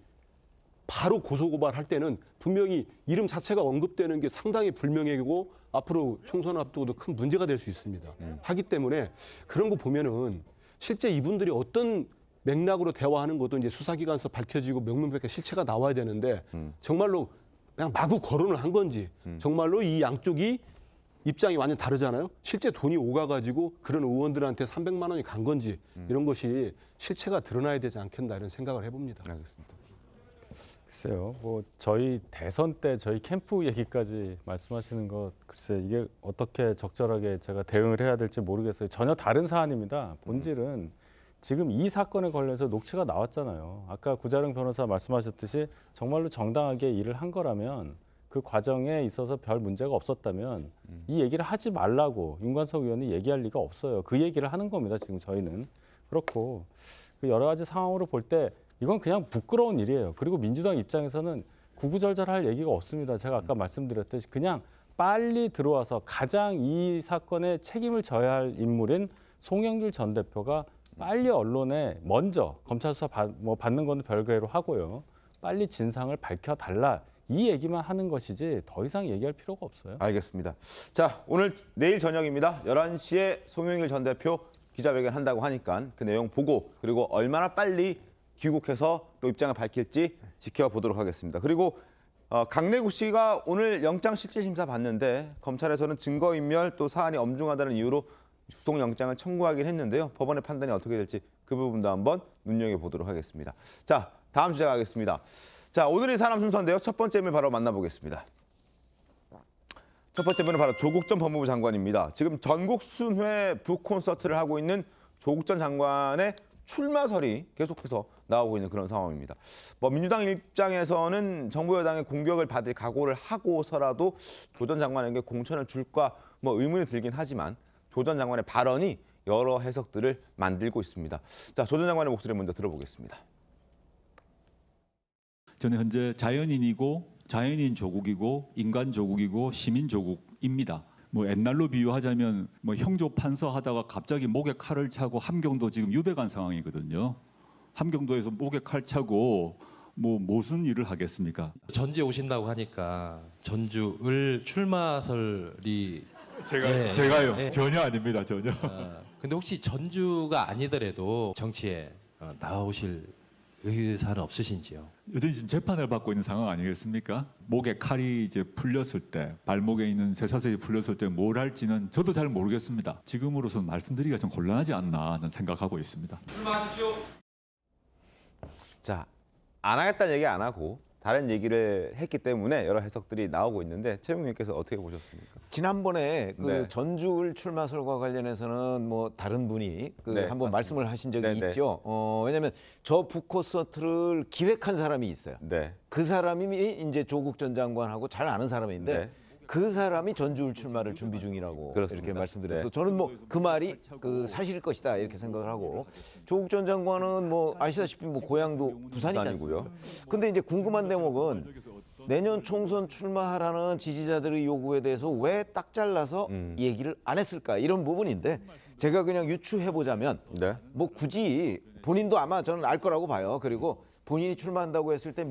바로 고소고발할 때는 분명히 이름 자체가 언급되는 게 상당히 불명예고 앞으로 총선 앞두고도 큰 문제가 될 수 있습니다. 하기 때문에 그런 거 보면은 실제 이분들이 어떤 맥락으로 대화하는 것도 이제 수사기관에서 밝혀지고 명명백계 실체가 나와야 되는데 정말로 그냥 마구 거론을 한 건지 정말로 이 양쪽이 입장이 완전 다르잖아요. 실제 돈이 오가가지고 그런 의원들한테 300만 원이 간 건지 이런 것이 실체가 드러나야 되지 않겠나 이런 생각을 해봅니다. 알겠습니다. 글쎄요, 뭐 저희 대선 때 저희 캠프 얘기까지 말씀하시는 것 글쎄 이게 어떻게 적절하게 제가 대응을 해야 될지 모르겠어요. 전혀 다른 사안입니다. 본질은 지금 이 사건에 관련해서 녹취가 나왔잖아요. 아까 구자룡 변호사 말씀하셨듯이 정말로 정당하게 일을 한 거라면 그 과정에 있어서 별 문제가 없었다면 이 얘기를 하지 말라고 윤관석 의원이 얘기할 리가 없어요. 그 얘기를 하는 겁니다. 지금 저희는. 그렇고 그 여러 가지 상황으로 볼 때 이건 그냥 부끄러운 일이에요. 그리고 민주당 입장에서는 구구절절할 얘기가 없습니다. 제가 아까 말씀드렸듯이 그냥 빨리 들어와서 가장 이 사건에 책임을 져야 할 인물인 송영길 전 대표가 빨리 언론에 먼저 검찰 수사 받는 건 별개로 하고요. 빨리 진상을 밝혀달라. 이 얘기만 하는 것이지 더 이상 얘기할 필요가 없어요. 알겠습니다. 자, 오늘 내일 저녁입니다. 11시에 송영길 전 대표 기자회견 한다고 하니까 그 내용 보고 그리고 얼마나 빨리 귀국해서 또 입장을 밝힐지 지켜보도록 하겠습니다. 그리고 강래구 씨가 오늘 영장실질심사 받는데 검찰에서는 증거인멸 또 사안이 엄중하다는 이유로 구속영장을 청구하긴 했는데요. 법원의 판단이 어떻게 될지 그 부분도 한번 눈여겨보도록 하겠습니다. 자, 다음 주제 가겠습니다. 자, 오늘의 사람 순서인데요. 첫 번째 인물 바로 만나보겠습니다. 첫 번째 분은 바로 조국 전 법무부 장관입니다. 지금 전국 순회 북콘서트를 하고 있는 조국 전 장관의 출마설이 계속해서 나오고 있는 그런 상황입니다. 민주당 입장에서는 정부 여당의 공격을 받을 각오를 하고서라도 조 전 장관에게 공천을 줄까 의문이 들긴 하지만 조 전 장관의 발언이 여러 해석들을 만들고 있습니다. 자, 조 전 장관의 목소리 먼저 들어보겠습니다. 저는 현재 자연인 조국이고 인간 조국이고 시민 조국입니다. 옛날로 비유하자면 형조 판서하다가 갑자기 목에 칼을 차고 함경도 지금 유배간 상황이거든요. 함경도에서 목에 칼 차고 무슨 일을 하겠습니까? 전주에 오신다고 하니까 전주을 출마설이 제가요? 네. 전혀 아닙니다. 전혀. 근데 혹시 전주가 아니더라도 정치에 나오실 의사는 없으신지요? 여전히 지금 재판을 받고 있는 상황 아니겠습니까? 목에 칼이 이제 풀렸을 때, 발목에 있는 쇠사슬이 풀렸을 때 뭘 할지는 저도 잘 모르겠습니다. 지금으로서는 말씀드리기가 좀 곤란하지 않나 하는 생각하고 있습니다. 출마하십시오. 자, 안 하겠다는 얘기 안 하고 다른 얘기를 했기 때문에 여러 해석들이 나오고 있는데 최용님께서 어떻게 보셨습니까? 지난번에 네. 전주을 출마설과 관련해서는 다른 분이 네, 한번 맞습니다. 말씀을 하신 적이 네, 있죠. 왜냐하면 저 북콘서트를 기획한 사람이 있어요. 네. 그 사람이 이제 조국 전 장관하고 잘 아는 사람인데 네. 그 사람이 전주울 출마를 준비 중이라고 그렇습니다. 이렇게 말씀드려서 네. 저는 그 말이 사실일 것이다 이렇게 생각을 하고 조국 전 장관은 아시다시피 고향도 부산이지 않습니까? 근데 이제 궁금한 대목은 내년 총선 출마하라는 지지자들의 요구에 대해서 왜 딱 잘라서 얘기를 안 했을까 이런 부분인데 제가 그냥 유추해 보자면 굳이 본인도 아마 저는 알 거라고 봐요. 그리고 본인이 출마한다고 했을 때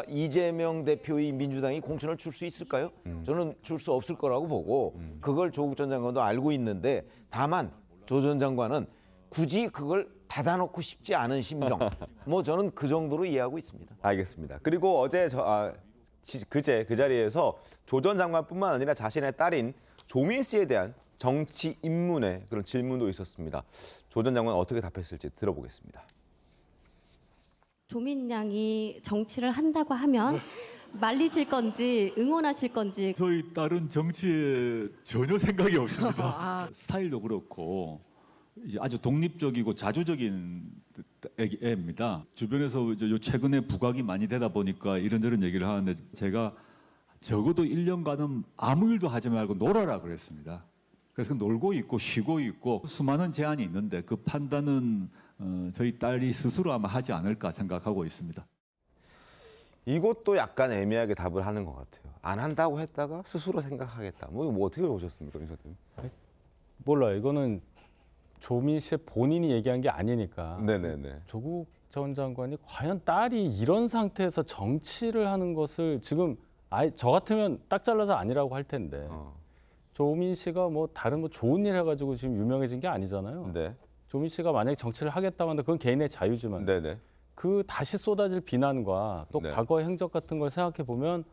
이재명 대표의 민주당이 공천을 줄 수 있을까요? 저는 줄 수 없을 거라고 보고 그걸 조국 전 장관도 알고 있는데 다만 조 전 장관은 굳이 그걸 닫아놓고 싶지 않은 심정 저는 그 정도로 이해하고 있습니다. 알겠습니다. 그리고 어제 그제 그 자리에서 조 전 장관뿐만 아니라 자신의 딸인 조민 씨에 대한 정치 입문의 그런 질문도 있었습니다. 조 전 장관은 어떻게 답했을지 들어보겠습니다. 조민 양이 정치를 한다고 하면 말리실 건지 응원하실 건지. 저희 딸은 정치에 전혀 생각이 없습니다. 스타일도 그렇고 이제 아주 독립적이고 자주적인 애입니다. 주변에서 이제 최근에 부각이 많이 되다 보니까 이런저런 얘기를 하는데 제가 적어도 1년간은 아무 일도 하지 말고 놀아라 그랬습니다. 그래서 놀고 있고 쉬고 있고 수많은 제안이 있는데 그 판단은 저희 딸이 스스로 아마 하지 않을까 생각하고 있습니다. 이것도 약간 애매하게 답을 하는 것 같아요. 안 한다고 했다가 스스로 생각하겠다. 어떻게 보셨습니까, 인사님? 몰라요. 이거는 조민 씨 본인이 얘기한 게 아니니까. 네네네. 조국 전 장관이 과연 딸이 이런 상태에서 정치를 하는 것을 지금 저 같으면 딱 잘라서 아니라고 할 텐데 조민 씨가 다른 좋은 일 해가지고 지금 유명해진 게 아니잖아요. 네. 조민 씨가 만약에 정치를 하겠다고 하는데 그건 개인의 자유지만 네네. 그 다시 쏟아질 비난과 또 과거의 행적 같은 걸 생각해 보면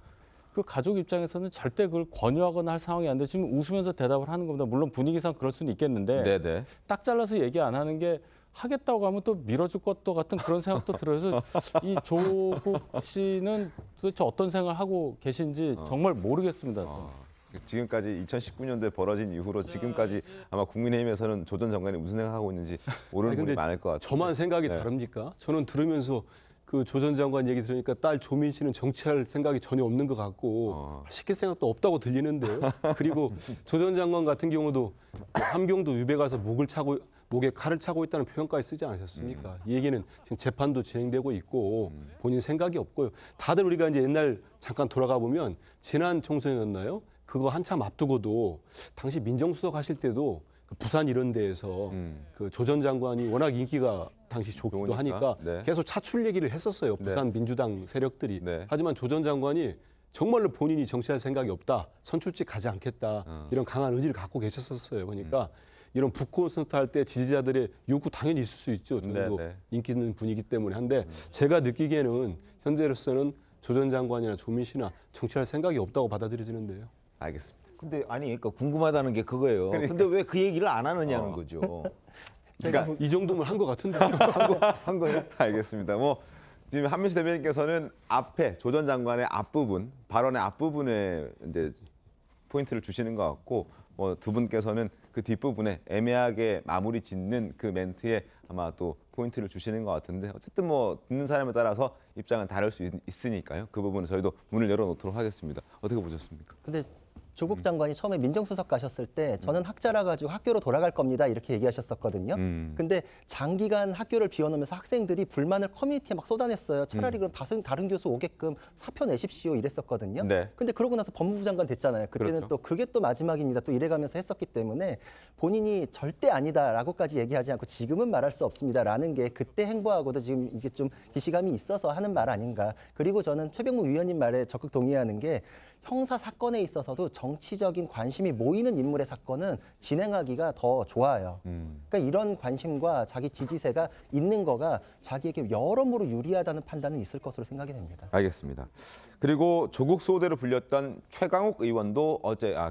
그 가족 입장에서는 절대 그걸 권유하거나 할 상황이 안 돼. 지금 웃으면서 대답을 하는 겁니다. 물론 분위기상 그럴 수는 있겠는데 네네. 딱 잘라서 얘기 안 하는 게 하겠다고 하면 또 밀어줄 것도 같은 그런 생각도 들어서 이 조국 씨는 도대체 어떤 생각을 하고 계신지 정말 모르겠습니다. 지금까지 2019년도에 벌어진 이후로 지금까지 아마 국민의힘에서는 조 전 장관이 무슨 생각하고 있는지 모르는 분이 많을 것 같아요. 저만 생각이 다릅니까? 저는 들으면서 그 조 전 장관 얘기 들으니까 딸 조민 씨는 정치할 생각이 전혀 없는 것 같고 시킬 생각도 없다고 들리는데요. 그리고 조 전 장관 같은 경우도 함경도 유배 가서 목에 칼을 차고 있다는 표현까지 쓰지 않으셨습니까? 이 얘기는 지금 재판도 진행되고 있고 본인 생각이 없고요. 다들 우리가 이제 옛날 잠깐 돌아가 보면 지난 총선이었나요? 그거 한참 앞두고도 당시 민정수석 하실 때도 그 부산 이런 데에서 그 조 전 장관이 워낙 인기가 당시 좋기도 하니까 계속 차출 얘기를 했었어요. 부산 민주당 세력들이. 하지만 조 전 장관이 정말로 본인이 정치할 생각이 없다. 선출직 가지 않겠다. 이런 강한 의지를 갖고 계셨었어요. 그러니까 이런 북콘서트 할 때 지지자들의 요구 당연히 있을 수 있죠. 저도 인기 있는 분이기 때문에. 한데 제가 느끼기에는 현재로서는 조 전 장관이나 조민 씨나 정치할 생각이 없다고 받아들여지는데요. 알겠습니다. 근데 아니 그러니까 궁금하다는 게 그거예요. 근데 왜 그 얘기를 안 하느냐는 거죠. 제가 이 정도면 한 것 같은데. 한 거예요? 알겠습니다. 뭐 지금 한민수 대변인께서는 앞에 조 전 장관의 앞부분, 발언의 앞부분에 이제 포인트를 주시는 것 같고, 뭐 두 분께서는 그 뒷부분에 애매하게 마무리 짓는 그 멘트에 아마 또 포인트를 주시는 것 같은데, 어쨌든 뭐 듣는 사람에 따라서 입장은 다를 수 있으니까요. 그 부분은 저희도 문을 열어놓도록 하겠습니다. 어떻게 보셨습니까? 근데 조국 장관이 처음에 민정수석 가셨을 때 저는 학자라 가지고 학교로 돌아갈 겁니다 이렇게 얘기하셨었거든요. 근데 장기간 학교를 비워놓으면서 학생들이 불만을 커뮤니티에 막 쏟아냈어요. 차라리 그럼 다른 교수 오게끔 사표 내십시오 이랬었거든요. 근데 그러고 나서 법무부 장관 됐잖아요. 그때는 또 그게 또 마지막입니다. 또 이래가면서 했었기 때문에 본인이 절대 아니다라고까지 얘기하지 않고 지금은 말할 수 없습니다라는 게 그때 행보하고도 지금 이게 좀 기시감이 있어서 하는 말 아닌가. 그리고 저는 최병묵 위원님 말에 적극 동의하는 게 형사 사건에 있어서도 정치적인 관심이 모이는 인물의 사건은 진행하기가 더 좋아요. 그러니까 이런 관심과 자기 지지세가 있는 거가 자기에게 여러모로 유리하다는 판단은 있을 것으로 생각이 됩니다. 알겠습니다. 그리고 조국 소대로 불렸던 최강욱 의원도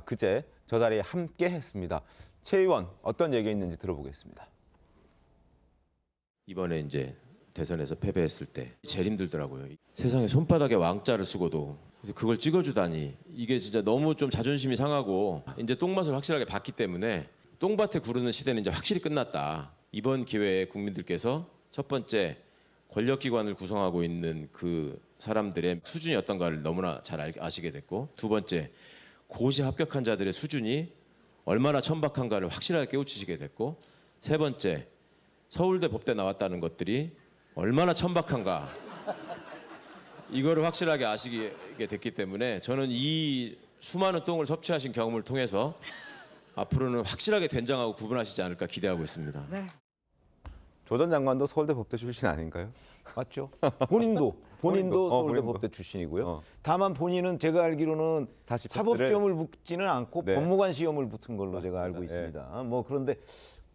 그제 저 자리에 함께 했습니다. 최 의원 어떤 얘기가 있는지 들어보겠습니다. 이번에 이제 대선에서 패배했을 때 제일 힘들더라고요. 세상에 손바닥에 왕자를 쓰고도 그걸 찍어주다니, 이게 진짜 너무 좀 자존심이 상하고, 이제 똥맛을 확실하게 봤기 때문에 똥밭에 구르는 시대는 이제 확실히 끝났다. 이번 기회에 국민들께서 첫 번째 권력기관을 구성하고 있는 그 사람들의 수준이 어떤가를 너무나 잘 아시게 됐고, 두 번째 고시 합격한 자들의 수준이 얼마나 천박한가를 확실하게 깨우치시게 됐고, 세 번째 서울대 법대 나왔다는 것들이 얼마나 천박한가 이거를 확실하게 아시게 됐기 때문에 저는 이 수많은 똥을 섭취하신 경험을 통해서 앞으로는 확실하게 된장하고 구분하시지 않을까 기대하고 있습니다. 조 전 장관도 서울대 법대 출신 아닌가요? 맞죠. 본인도 서울대 법대 출신이고요. 다만 본인은 제가 알기로는 사법 시험을 붙지는 않고 법무관 시험을 붙은 걸로 제가 알고 있습니다. 뭐 그런데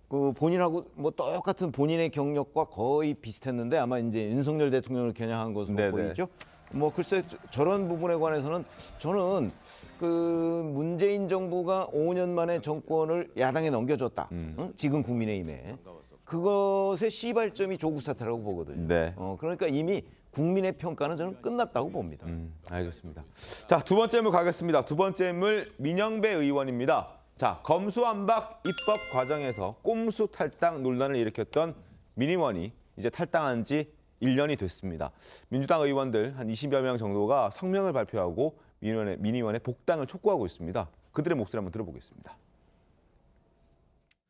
그 본인하고 뭐 똑같은 본인의 경력과 거의 비슷했는데 아마 이제 윤석열 대통령을 겨냥한 것으로 보이죠. 뭐 글쎄 저런 부분에 관해서는 저는 그 문재인 정부가 5년 만에 정권을 야당에 넘겨줬다. 지금 국민의힘에 그것의 시발점이 조국 사태라고 보거든요. 그러니까 이미 국민의 평가는 저는 끝났다고 봅니다. 알겠습니다. 자, 두 번째 인물 가겠습니다. 두 번째 인물 민영배 의원입니다. 자, 검수완박 입법 과정에서 꼼수 탈당 논란을 일으켰던 민의원이 이제 탈당한 지 1년이 됐습니다. 민주당 의원들 한 20여 명 정도가 성명을 발표하고 민의원의 복당을 촉구하고 있습니다. 그들의 목소리 한번 들어보겠습니다.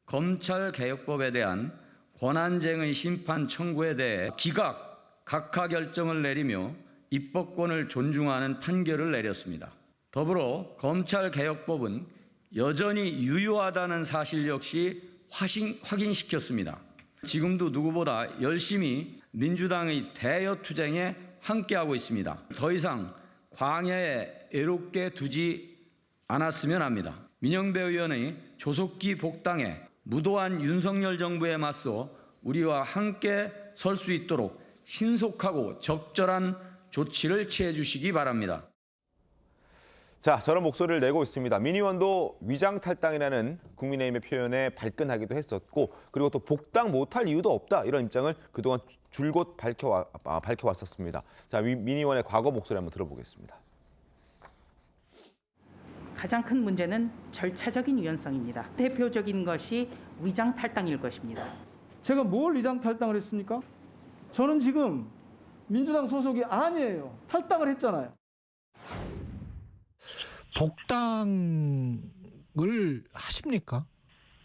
검찰개혁법에 대한 권한쟁의 심판 청구에 대해 기각, 각하 결정을 내리며 입법권을 존중하는 판결을 내렸습니다. 더불어 검찰개혁법은 여전히 유효하다는 사실 역시 확인시켰습니다. 지금도 누구보다 열심히 민주당의 대여 투쟁에 함께하고 있습니다. 더 이상 광야에 애롭게 두지 않았으면 합니다. 민영배 의원의 조속히 복당해 무도한 윤석열 정부에 맞서 우리와 함께 설 수 있도록 신속하고 적절한 조치를 취해 주시기 바랍니다. 자, 저런 목소리를 내고 있습니다. 민의원도 위장 탈당이라는 국민의힘의 표현에 발끈하기도 했었고, 그리고 또 복당 못할 이유도 없다 이런 입장을 그동안 줄곧 밝혀왔었습니다. 자, 민의원의 과거 목소리 한번 들어보겠습니다. 가장 큰 문제는 절차적인 유연성입니다. 대표적인 것이 위장 탈당일 것입니다. 제가 뭘 위장 탈당을 했습니까? 저는 지금 민주당 소속이 아니에요. 탈당을 했잖아요. 복당을 하십니까?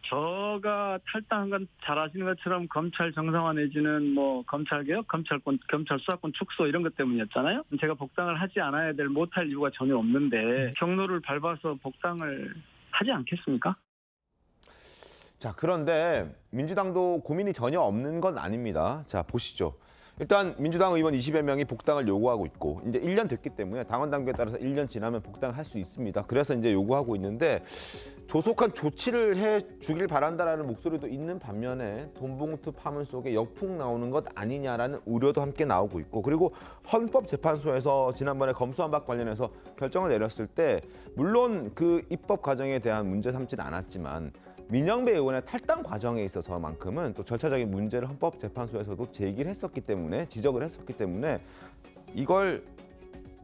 저가 탈당한 건 잘 아시는 것처럼 검찰 정상화 내지는 뭐 검찰개혁, 검찰권, 검찰 수사권 축소 이런 것 때문이었잖아요. 제가 복당을 하지 않아야 될 못할 이유가 전혀 없는데 경로를 밟아서 복당을 하지 않겠습니까? 자, 그런데 민주당도 고민이 전혀 없는 건 아닙니다. 자, 보시죠. 일단 민주당 의원 20여 명이 복당을 요구하고 있고 이제 1년 됐기 때문에 당원 당규에 따라서 1년 지나면 복당할 수 있습니다. 그래서 이제 요구하고 있는데 조속한 조치를 해 주길 바란다라는 목소리도 있는 반면에 돈봉투 파문 속에 역풍 나오는 것 아니냐라는 우려도 함께 나오고 있고 그리고 헌법재판소에서 지난번에 검수완박 관련해서 결정을 내렸을 때 물론 그 입법 과정에 대한 문제 삼지는 않았지만 민영배 의원의 탈당 과정에 있어서만큼은 또 절차적인 문제를 헌법재판소에서도 제기를 했었기 때문에 지적을 했었기 때문에 이걸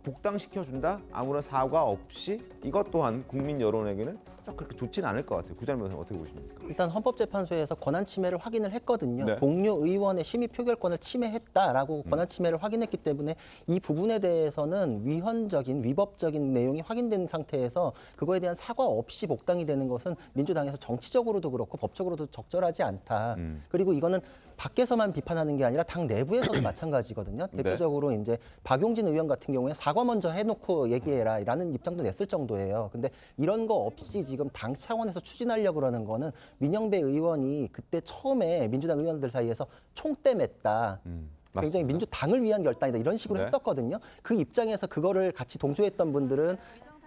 복당시켜준다? 아무런 사과 없이 이것 또한 국민 여론에게는 썩 그렇게 좋지는 않을 것 같아요. 구자민 변호사님 어떻게 보십니까? 일단 헌법재판소에서 권한 침해를 확인을 했거든요. 네. 동료 의원의 심의 표결권을 침해했다라고 권한 침해를 확인했기 때문에 이 부분에 대해서는 위헌적인 위법적인 내용이 확인된 상태에서 그거에 대한 사과 없이 복당이 되는 것은 민주당에서 정치적으로도 그렇고 법적으로도 적절하지 않다. 그리고 이거는 밖에서만 비판하는 게 아니라 당 내부에서도 마찬가지거든요. 대표적으로 이제 박용진 의원 같은 경우에 사과 먼저 해놓고 얘기해라라는 입장도 냈을 정도예요. 근데 이런 거 없이 지금 당 차원에서 추진하려고 그러는 거는 민영배 의원이 그때 처음에 민주당 의원들 사이에서 총대 맸다. 굉장히 민주당을 위한 결단이다 이런 식으로 네. 했었거든요. 그 입장에서 그거를 같이 동조했던 분들은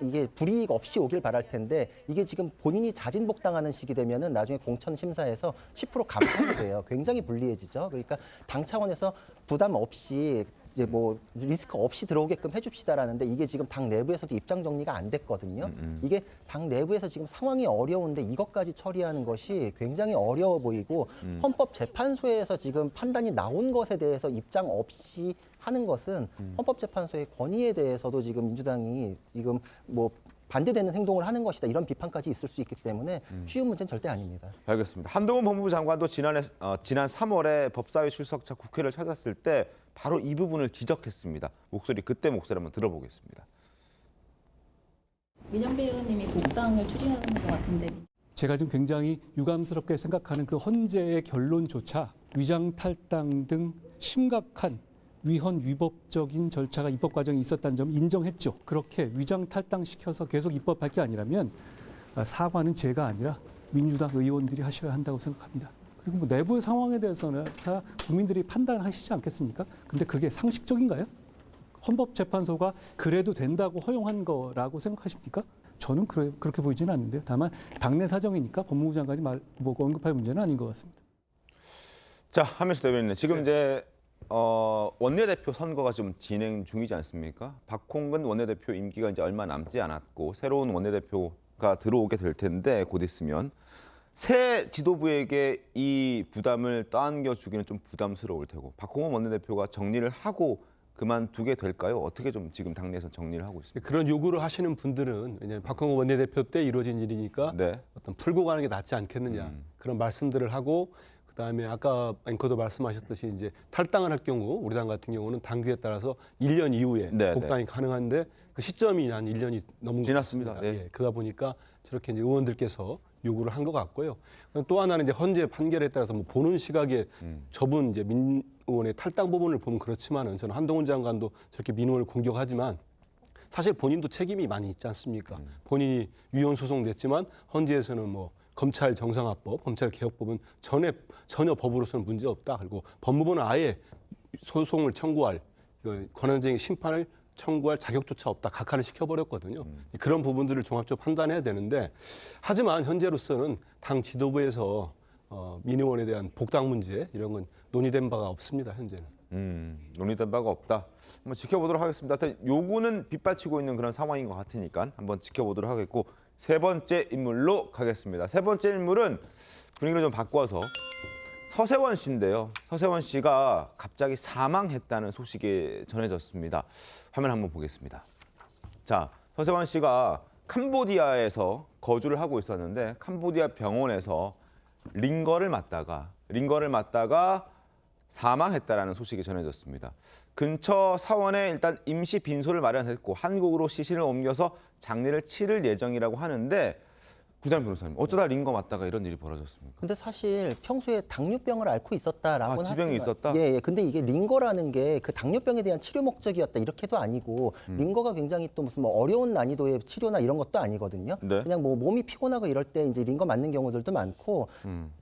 이게 불이익 없이 오길 바랄 텐데 이게 지금 본인이 자진복당하는 식이 되면은 나중에 공천 심사에서 10% 감산이 돼요. 굉장히 불리해지죠. 그러니까 당 차원에서 부담 없이 이제 뭐 리스크 없이 들어오게끔 해줍시다라는데 이게 지금 당 내부에서도 입장 정리가 안 됐거든요. 이게 당 내부에서 지금 상황이 어려운데 이것까지 처리하는 것이 굉장히 어려워 보이고 헌법재판소에서 지금 판단이 나온 것에 대해서 입장 없이 하는 것은 헌법재판소의 권위에 대해서도 지금 민주당이 지금 뭐 반대되는 행동을 하는 것이다 이런 비판까지 있을 수 있기 때문에 쉬운 문제는 절대 아닙니다. 알겠습니다. 한동훈 법무부 장관도 지난 3월에 법사위 출석차 국회를 찾았을 때 바로 이 부분을 지적했습니다. 그때 목소리 한번 들어보겠습니다. 민영배 의원님이 복당을 추진하는 것 같은데. 제가 지금 굉장히 유감스럽게 생각하는 그 헌재의 결론조차 위장 탈당 등 심각한 위헌 위법적인 절차가 입법 과정에 있었다는 점을 인정했죠. 그렇게 위장 탈당시켜서 계속 입법할 게 아니라면 사과는 제가 아니라 민주당 의원들이 하셔야 한다고 생각합니다. 그리고 뭐 내부의 상황에 대해서는 다 국민들이 판단하시지 않겠습니까? 근데 그게 상식적인가요? 헌법재판소가 그래도 된다고 허용한 거라고 생각하십니까? 저는 그렇게 보이지는 않는데요. 다만 당내 사정이니까 법무부 장관이 언급할 문제는 아닌 것 같습니다. 자, 한명수 대변인, 지금 이제 원내대표 선거가 좀 진행 중이지 않습니까? 박홍근 원내대표 임기가 이제 얼마 남지 않았고 새로운 원내대표가 들어오게 될 텐데 곧 있으면 새 지도부에게 이 부담을 떠안겨주기는 좀 부담스러울 테고 박홍근 원내대표가 정리를 하고 그만두게 될까요? 어떻게 좀 지금 당내에서 정리를 하고 있습니까? 그런 요구를 하시는 분들은 왜냐하면 박홍근 원내대표 때 이루어진 일이니까 어떤 풀고 가는 게 낫지 않겠느냐 그런 말씀들을 하고 그다음에 아까 앵커도 말씀하셨듯이 이제 탈당을 할 경우 우리 당 같은 경우는 당규에 따라서 1년 이후에 복당이 가능한데 그 시점이 한 1년이 넘은 지났습니다. 것 같습니다. 예, 그러다 보니까 저렇게 이제 의원들께서 요구를 한 것 같고요. 또 하나는 이제 헌재 판결에 따라서 뭐 보는 시각에 저분 이제 민 의원의 탈당 부분을 보면 그렇지만은 저는 한동훈 장관도 저렇게 민 의원을 공격하지만 사실 본인도 책임이 많이 있지 않습니까? 본인이 위헌 소송 냈지만 헌재에서는 뭐 검찰 정상화법, 검찰 개혁법은 전혀 법으로서는 문제 없다. 그리고 법무부는 아예 소송을 청구할 권한쟁의 심판을 청구할 자격조차 없다. 각하를 시켜버렸거든요. 그런 부분들을 종합적으로 판단해야 되는데 하지만 현재로서는 당 지도부에서 민 의원에 대한 복당 문제 이런 건 논의된 바가 없습니다. 현재는. 논의된 바가 없다. 한번 지켜보도록 하겠습니다. 하여튼 요구는 빗발치고 있는 그런 상황인 것 같으니까 한번 지켜보도록 하겠고 세 번째 인물로 가겠습니다. 세 번째 인물은 분위기를 좀 바꿔서 서세원 씨인데요. 서세원 씨가 갑자기 사망했다는 소식이 전해졌습니다. 화면 한번 보겠습니다. 자, 서세원 씨가 캄보디아에서 거주를 하고 있었는데 캄보디아 병원에서 링거를 맞다가 사망했다라는 소식이 전해졌습니다. 근처 사원에 일단 임시 빈소를 마련했고 한국으로 시신을 옮겨서 장례를 치를 예정이라고 하는데 구단 변호사님, 어쩌다 링거 맞다가 이런 일이 벌어졌습니까? 근데 사실 평소에 당뇨병을 앓고 있었다라고는 지병이 하지만, 있었다? 예. 근데 이게 링거라는 게 그 당뇨병에 대한 치료 목적이었다 이렇게도 아니고 링거가 굉장히 또 무슨 뭐 어려운 난이도의 치료나 이런 것도 아니거든요. 네. 그냥 뭐 몸이 피곤하고 이럴 때 이제 링거 맞는 경우들도 많고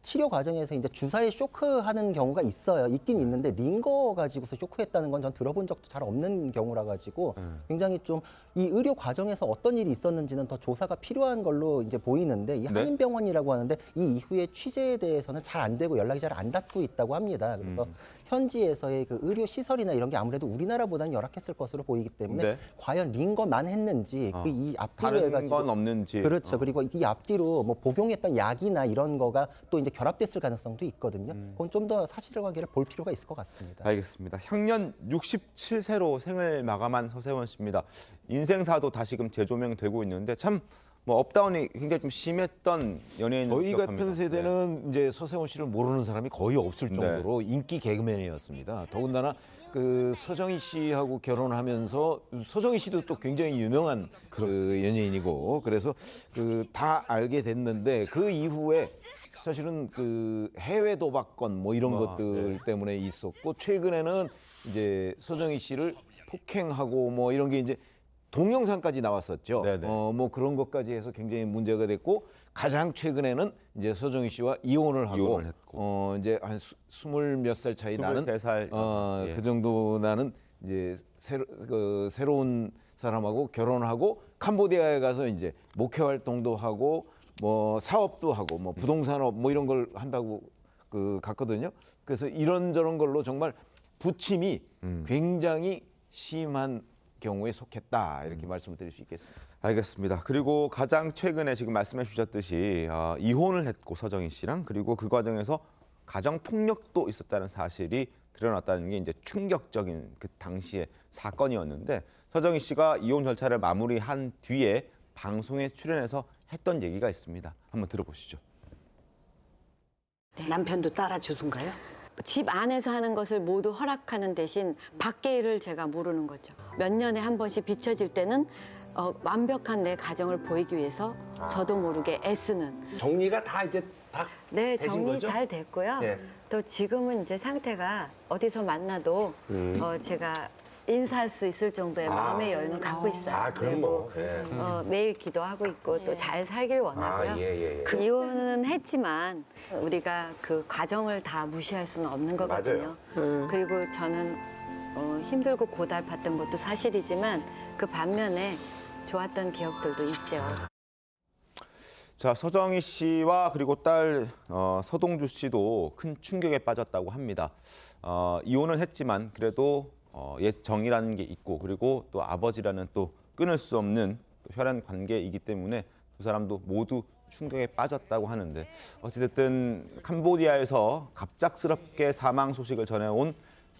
치료 과정에서 이제 주사에 쇼크하는 경우가 있긴 있는데 링거 가지고서 쇼크했다는 건 전 들어본 적도 잘 없는 경우라 가지고 굉장히 좀 이 의료 과정에서 어떤 일이 있었는지는 더 조사가 필요한 걸로 이제 보이는데 이 한인병원이라고 하는데 이 이후에 취재에 대해서는 잘 안 되고 연락이 잘 안 닿고 있다고 합니다. 그래서 현지에서의 그 의료 시설이나 이런 게 아무래도 우리나라보다는 열악했을 것으로 보이기 때문에 네. 과연 링거만 했는지 그 이 앞뒤로 다른 해가지고 건 없는지. 그렇죠. 그리고 이 앞뒤로 뭐 복용했던 약이나 이런 거가 또 이제 결합됐을 가능성도 있거든요. 그건 좀 더 사실관계를 볼 필요가 있을 것 같습니다. 알겠습니다. 향년 67세로 생을 마감한 서세원 씨입니다. 인생사도 다시금 재조명되고 있는데 참 뭐 업다운이 굉장히 좀 심했던 연예인. 저희 같은 세대는 이제 서세원 씨를 모르는 사람이 거의 없을 정도로 인기 개그맨이었습니다. 더군다나 그 서정희 씨하고 결혼하면서 서정희 씨도 또 굉장히 유명한 그 연예인이고 그래서 그 다 알게 됐는데 그 이후에 사실은 그 해외 도박건 뭐 이런 것들 때문에 있었고 최근에는 이제 서정희 씨를 폭행하고 뭐 이런 게 이제 동영상까지 나왔었죠. 뭐 그런 것까지 해서 굉장히 문제가 됐고 가장 최근에는 이제 서정희 씨와 이혼을 하고 이제 한 20몇 살 차이 나는 23살 그 정도 나는 이제 새로운 사람하고 결혼하고 캄보디아에 가서 이제 목회 활동도 하고 뭐 사업도 하고 뭐 부동산업 뭐 이런 걸 한다고 그 갔거든요. 그래서 이런저런 걸로 정말 부침이 굉장히 심한 경우에 속했다 이렇게 말씀을 드릴 수 있겠습니다. 알겠습니다. 그리고 가장 최근에 지금 말씀해 주셨듯이 이혼을 했고 서정희 씨랑 그리고 그 과정에서 가정 폭력도 있었다는 사실이 드러났다는 게 이제 충격적인 그 당시의 사건이었는데 서정희 씨가 이혼 절차를 마무리한 뒤에 방송에 출연해서 했던 얘기가 있습니다. 한번 들어보시죠. 남편도 따라주던가요? 집 안에서 하는 것을 모두 허락하는 대신 밖의 일을 제가 모르는 거죠. 몇 년에 한 번씩 비춰질 때는 완벽한 내 가정을 보이기 위해서 저도 모르게 애쓰는. 정리가 다 이제 다 네, 되신 정리 거죠? 잘 됐고요. 네. 또 지금은 이제 상태가 어디서 만나도 제가 인사할 수 있을 정도의 마음의 여유는 갖고 있어요. 그럼 뭐. 매일 기도하고 있고 또 잘 살길 원하고요. 예. 그 이혼은 했지만 우리가 그 과정을 다 무시할 수는 없는 거거든요. 그리고 저는 힘들고 고달팠던 것도 사실이지만 그 반면에 좋았던 기억들도 있죠. 자, 서정희 씨와 그리고 딸 서동주 씨도 큰 충격에 빠졌다고 합니다. 이혼을 했지만 그래도 옛 정이라는 게 있고 그리고 또 아버지라는 또 끊을 수 없는 또 혈연 관계이기 때문에 두 사람도 모두 충격에 빠졌다고 하는데 어찌됐든 캄보디아에서 갑작스럽게 사망 소식을 전해온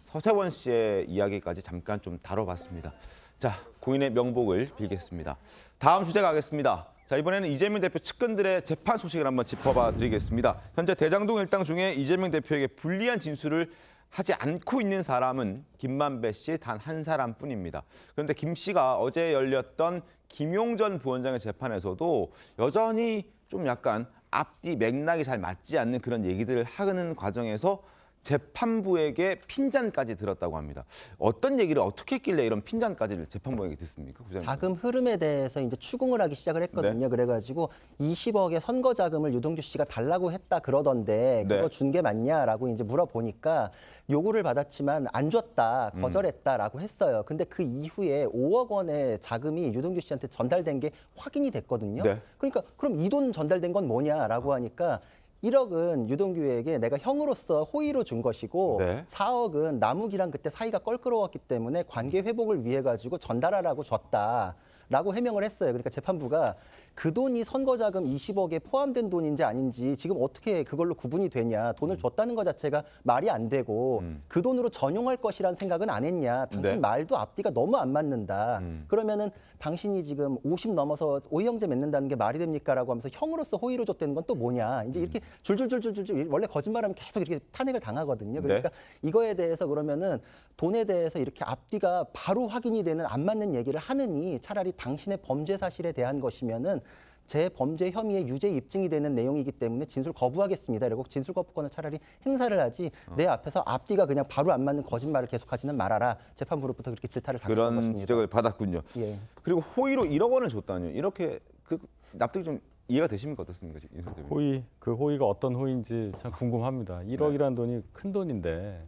서세원 씨의 이야기까지 잠깐 좀 다뤄봤습니다. 자, 고인의 명복을 빌겠습니다. 다음 주제 가겠습니다. 자, 이번에는 이재명 대표 측근들의 재판 소식을 한번 짚어봐 드리겠습니다. 현재 대장동 일당 중에 이재명 대표에게 불리한 진술을 하지 않고 있는 사람은 김만배 씨 단 한 사람뿐입니다. 그런데 김 씨가 어제 열렸던 김용전 부원장의 재판에서도 여전히 좀 약간 앞뒤 맥락이 잘 맞지 않는 그런 얘기들을 하는 과정에서 재판부에게 핀잔까지 들었다고 합니다. 어떤 얘기를 어떻게 했길래 이런 핀잔까지를 재판부에게 듣습니까? 부장님. 자금 흐름에 대해서 이제 추궁을 하기 시작을 했거든요. 그래가지고 20억의 선거 자금을 유동규 씨가 달라고 했다 그러던데 그거 준 게 맞냐라고 이제 물어보니까 요구를 받았지만 안 줬다, 거절했다라고 했어요. 근데 그 이후에 5억 원의 자금이 유동규 씨한테 전달된 게 확인이 됐거든요. 그러니까 그럼 이 돈 전달된 건 뭐냐라고 하니까 1억은 유동규에게 내가 형으로서 호의로 준 것이고 4억은 남욱이랑 그때 사이가 껄끄러웠기 때문에 관계 회복을 위해 가지고 전달하라고 줬다라고 해명을 했어요. 그러니까 재판부가 그 돈이 선거자금 20억에 포함된 돈인지 아닌지 지금 어떻게 그걸로 구분이 되냐. 돈을 줬다는 것 자체가 말이 안 되고 그 돈으로 전용할 것이란 생각은 안 했냐. 당신 네. 말도 앞뒤가 너무 안 맞는다. 그러면은 당신이 지금 50 넘어서 오해형제 맺는다는 게 말이 됩니까라고 하면서 형으로서 호의를 줬다는 건 또 뭐냐. 이제 이렇게 줄줄줄줄줄 원래 거짓말하면 계속 이렇게 탄핵을 당하거든요. 그러니까 이거에 대해서 그러면은 돈에 대해서 이렇게 앞뒤가 바로 확인이 되는 안 맞는 얘기를 하느니 차라리 당신의 범죄 사실에 대한 것이면은 제 범죄 혐의의 유죄 입증이 되는 내용이기 때문에 진술 거부하겠습니다. 이러고 진술 거부권을 차라리 행사를 하지 내 앞에서 앞뒤가 그냥 바로 안 맞는 거짓말을 계속하지는 말아라. 재판부로부터 그렇게 질타를 당한 그런 것입니다. 지적을 받았군요. 예. 그리고 호의로 1억 원을 줬다니요. 이렇게 그 납득이 좀 이해가 되십니까? 어떻습니까? 윤석열 대변인? 호의, 그 호의가 어떤 호의인지 참 궁금합니다. 1억이라는 돈이 큰 돈인데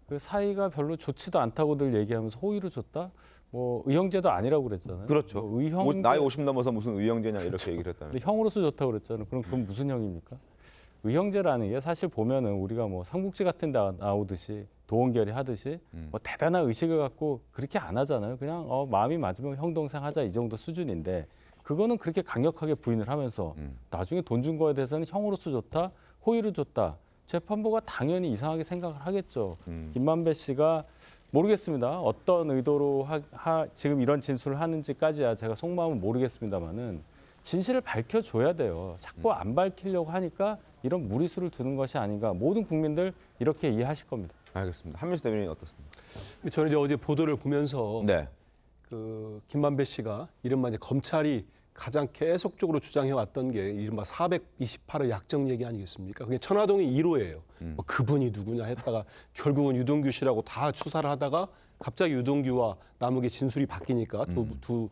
그 사이가 별로 좋지도 않다고들 얘기하면서 호의로 줬다? 뭐 의형제도 아니라고 그랬잖아요. 그렇죠. 뭐 의형 나이 50 넘어서 무슨 의형제냐 이렇게 얘기를 했다는. 근데 형으로서 좋다고 그랬잖아요. 그럼 그건 무슨 형입니까? 의형제라는 게 사실 보면은 우리가 뭐 삼국지 같은 데 나오듯이 도원결의 하듯이 뭐 대단한 의식을 갖고 그렇게 안 하잖아요. 그냥 마음이 맞으면 형 동생 하자 이 정도 수준인데 그거는 그렇게 강력하게 부인을 하면서 나중에 돈 준 거에 대해서는 형으로서 좋다, 호의로 줬다. 재판부가 당연히 이상하게 생각을 하겠죠. 김만배 씨가 모르겠습니다. 어떤 의도로 지금 이런 진술을 하는지까지야 제가 속마음은 모르겠습니다만은 진실을 밝혀줘야 돼요. 자꾸 안 밝히려고 하니까 이런 무리수를 두는 것이 아닌가. 모든 국민들 이렇게 이해하실 겁니다. 알겠습니다. 한민수 대변인 어떻습니까? 저는 이제 어제 보도를 보면서 네. 그 김만배 씨가 이른바 이제 검찰이 가장 계속적으로 주장해왔던 게 이른바 428의 약정 얘기 아니겠습니까? 그게 천화동이 1호예요. 뭐 그분이 누구냐 했다가 결국은 유동규 씨라고 다 추사를 하다가 갑자기 유동규와 남욱의 진술이 바뀌니까 두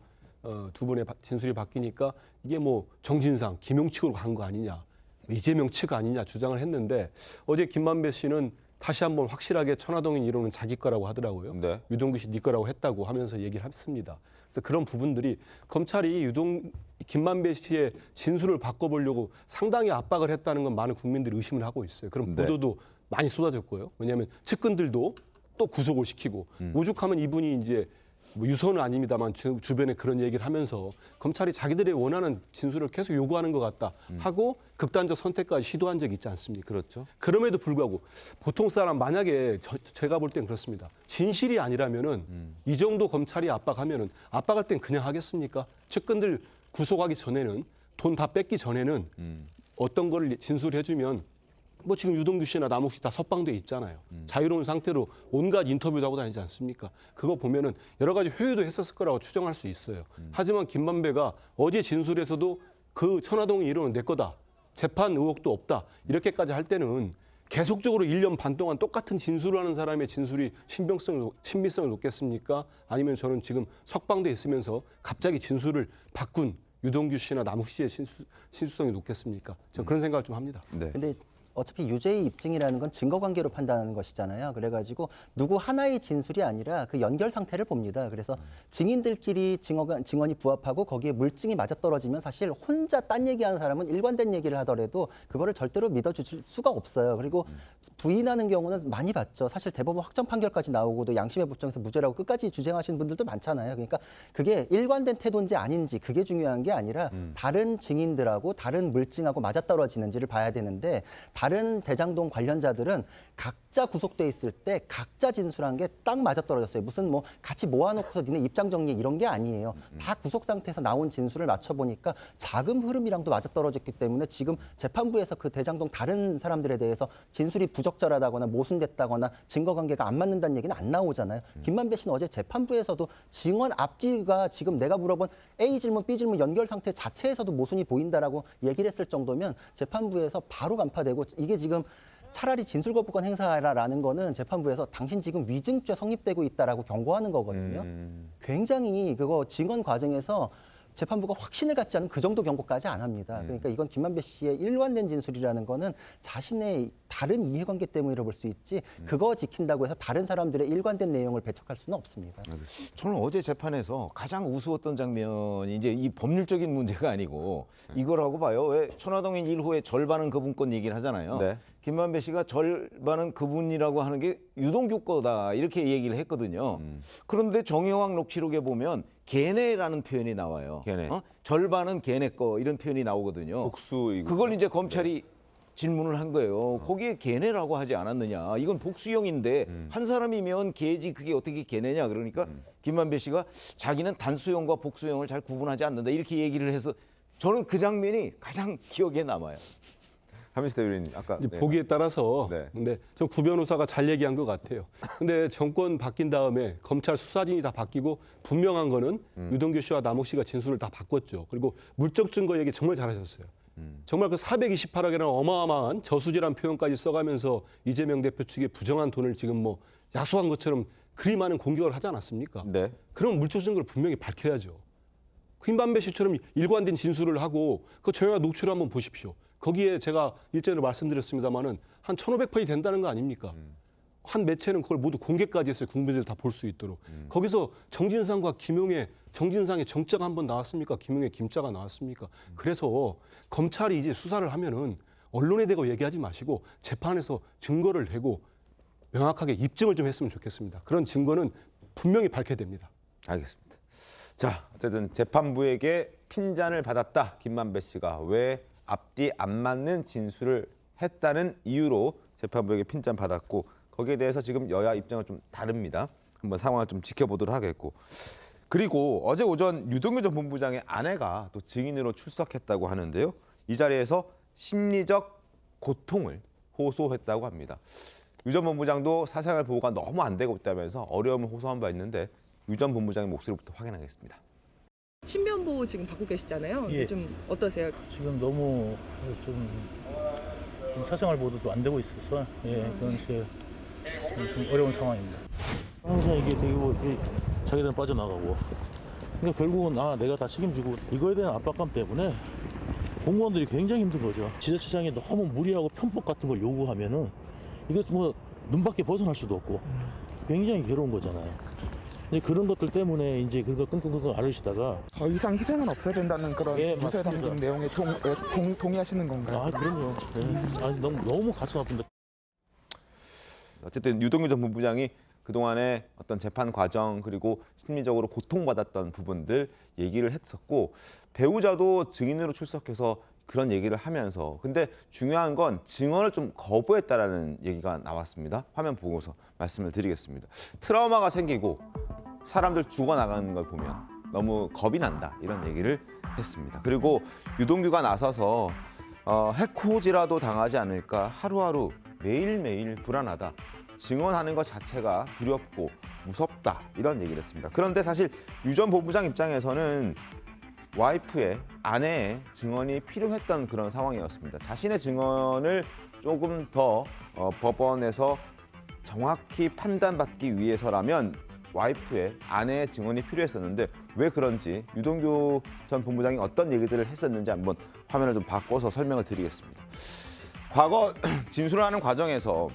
분의 진술이 바뀌니까 이게 뭐 정진상, 김용측으로 간 거 아니냐, 이재명 측 아니냐 주장을 했는데 어제 김만배 씨는 다시 한번 확실하게 천화동인 1호는 자기 거라고 하더라고요. 네. 유동규 씨 네 거라고 했다고 하면서 얘기를 했습니다. 그래서 그런 부분들이 검찰이 김만배 씨의 진술을 바꿔보려고 상당히 압박을 했다는 건 많은 국민들이 의심을 하고 있어요. 그럼 네. 보도도 많이 쏟아졌고요. 왜냐하면 측근들도 또 구속을 시키고 오죽하면 이분이 이제 뭐 유서는 아닙니다만 주변에 그런 얘기를 하면서 검찰이 자기들의 원하는 진술을 계속 요구하는 것 같다 하고 극단적 선택까지 시도한 적이 있지 않습니까? 그렇죠. 그럼에도 불구하고 보통 사람 만약에 제가 볼 땐 그렇습니다. 진실이 아니라면은 이 정도 검찰이 압박하면은 압박할 땐 그냥 하겠습니까? 측근들 구속하기 전에는 돈 다 뺏기 전에는 어떤 걸 진술해주면 뭐 지금 유동규 씨나 남욱 씨 다 석방돼 있잖아요. 자유로운 상태로 온갖 인터뷰도 하고 다니지 않습니까? 그거 보면은 여러 가지 회유도 했었을 거라고 추정할 수 있어요. 하지만 김만배가 어제 진술에서도 그 천화동이 이론은 내 거다. 재판 의혹도 없다. 이렇게까지 할 때는 계속적으로 1년 반 동안 똑같은 진술을 하는 사람의 진술이 신빙성을 놓겠습니까? 아니면 저는 지금 석방돼 있으면서 갑자기 진술을 바꾼 유동규 씨나 남욱 씨의 신수성이 높겠습니까? 저는 그런 생각을 좀 합니다. 네. 근데 어차피 유죄의 입증이라는 건 증거관계로 판단하는 것이잖아요. 그래가지고 누구 하나의 진술이 아니라 그 연결 상태를 봅니다. 그래서 증인들끼리 증언이 부합하고 거기에 물증이 맞아떨어지면 사실 혼자 딴 얘기하는 사람은 일관된 얘기를 하더라도 그거를 절대로 믿어줄 수가 없어요. 그리고 부인하는 경우는 많이 봤죠. 사실 대법원 확정 판결까지 나오고도 양심의 법정에서 무죄라고 끝까지 주장하시는 분들도 많잖아요. 그러니까 그게 일관된 태도인지 아닌지 그게 중요한 게 아니라 다른 증인들하고 다른 물증하고 맞아떨어지는지를 봐야 되는데 다른 대장동 관련자들은 각자 구속돼 있을 때 각자 진술한 게 딱 맞아떨어졌어요. 무슨 뭐 같이 모아놓고서 니네 입장 정리 이런 게 아니에요. 다 구속 상태에서 나온 진술을 맞춰보니까 자금 흐름이랑도 맞아떨어졌기 때문에 지금 재판부에서 그 대장동 다른 사람들에 대해서 진술이 부적절하다거나 모순됐다거나 증거관계가 안 맞는다는 얘기는 안 나오잖아요. 김만배 씨는 어제 재판부에서도 증언 앞뒤가 지금 내가 물어본 A 질문, B 질문 연결 상태 자체에서도 모순이 보인다라고 얘기를 했을 정도면 재판부에서 바로 간파되고 이게 지금 차라리 진술거부권 행사라는 거는 재판부에서 당신 지금 위증죄 성립되고 있다라고 경고하는 거거든요. 굉장히 그거 증언 과정에서 재판부가 확신을 갖지 않으면 그 정도 경고까지 안 합니다. 그러니까 이건 김만배 씨의 일관된 진술이라는 거는 자신의 다른 이해관계 때문이라고 볼 수 있지 그거 지킨다고 해서 다른 사람들의 일관된 내용을 배척할 수는 없습니다. 저는 어제 재판에서 가장 우스웠던 장면이 이제 이 법률적인 문제가 아니고 이거라고 봐요. 왜 천화동인 1호의 절반은 그분 건 얘기를 하잖아요. 네. 김만배 씨가 절반은 그분이라고 하는 게 유동규 거다 이렇게 얘기를 했거든요. 그런데 정의황 녹취록에 보면 걔네라는 표현이 나와요. 걔네. 절반은 걔네 거 이런 표현이 나오거든요. 복수. 그걸 이제 검찰이 질문을 한 거예요. 거기에 걔네라고 하지 않았느냐. 이건 복수형인데 한 사람이면 걔지 그게 어떻게 걔네냐. 그러니까 김만배 씨가 자기는 단수형과 복수형을 잘 구분하지 않는다. 이렇게 얘기를 해서 저는 그 장면이 가장 기억에 남아요. 하민수 대변인 아까 이제 보기에 따라서 근데 전 구 변호사가 잘 얘기한 것 같아요. 근데 정권 바뀐 다음에 검찰 수사진이 다 바뀌고 분명한 거는 유동규 씨와 남욱 씨가 진술을 다 바꿨죠. 그리고 물적 증거 얘기 정말 잘하셨어요. 정말 그 428억이라는 어마어마한 저수지란 표현까지 써가면서 이재명 대표 측의 부정한 돈을 지금 뭐 야수한 것처럼 그리 많은 공격을 하지 않았습니까? 네. 그럼 물적 증거를 분명히 밝혀야죠. 김만배 씨처럼 일관된 진술을 하고 그 정영학 녹취를 한번 보십시오. 거기에 제가 일전에 말씀드렸습니다마는 한 1,500편이 된다는 거 아닙니까? 한 매체는 그걸 모두 공개까지 했어요. 국민들이 다 볼 수 있도록. 거기서 정진상과 김용의 정진상의 정자가 한번 나왔습니까? 김용의 김자가 나왔습니까? 그래서 검찰이 이제 수사를 하면은 언론에 대고 얘기하지 마시고 재판에서 증거를 대고 명확하게 입증을 좀 했으면 좋겠습니다. 그런 증거는 분명히 밝혀야 됩니다. 알겠습니다. 자, 어쨌든 재판부에게 핀잔을 받았다. 김만배 씨가 왜 앞뒤 안 맞는 진술을 했다는 이유로 재판부에게 핀잔 받았고 거기에 대해서 지금 여야 입장은 좀 다릅니다. 한번 상황을 좀 지켜보도록 하겠고 그리고 어제 오전 유동규 전 본부장의 아내가 또 증인으로 출석했다고 하는데요. 이 자리에서 심리적 고통을 호소했다고 합니다. 유 전 본부장도 사생활 보호가 너무 안 되고 있다면서 어려움을 호소한 바 있는데 유 전 본부장의 목소리부터 확인하겠습니다. 신변보호 지금 받고 계시잖아요. 예. 좀 어떠세요? 지금 너무 좀 사생활 보호도 안 되고 있어서 그건 좀 어려운 상황입니다. 항상 이게 되게 자기들은 빠져나가고 그러니까 결국은 내가 다 책임지고 이거에 대한 압박감 때문에 공무원들이 굉장히 힘든 거죠. 지자체장이 너무 무리하고 편법 같은 걸 요구하면은 이거 뭐 눈밖에 벗어날 수도 없고 굉장히 괴로운 거잖아요. 근데 그런 것들 때문에 이제 그거 끙끙끙끙 앓으시다가 더 이상 희생은 없어야 된다는 그런 유세 담긴 내용에 동의하시는 건가요? 그럼요. 아니 너무 가슴 아픈데. 어쨌든 유동규 전 본부장이 그동안의 어떤 재판 과정 그리고 심리적으로 고통받았던 부분들 얘기를 했었고 배우자도 증인으로 출석해서 그런 얘기를 하면서 근데 중요한 건 증언을 좀 거부했다라는 얘기가 나왔습니다. 화면 보고서 말씀을 드리겠습니다. 트라우마가 생기고 사람들 죽어나가는 걸 보면 너무 겁이 난다 이런 얘기를 했습니다. 그리고 유동규가 나서서 해코지라도 당하지 않을까 하루하루 매일매일 불안하다. 증언하는 것 자체가 두렵고 무섭다 이런 얘기를 했습니다. 그런데 사실 유 전 본부장 입장에서는 와이프의 아내의 증언이 필요했던 그런 상황이었습니다. 자신의 증언을 조금 더 법원에서 정확히 판단받기 위해서라면 와이프의 아내의 증언이 필요했었는데 왜 그런지 유동규 전 본부장이 어떤 얘기들을 했었는지 한번 화면을 좀 바꿔서 설명을 드리겠습니다. 과거 진술하는 과정에서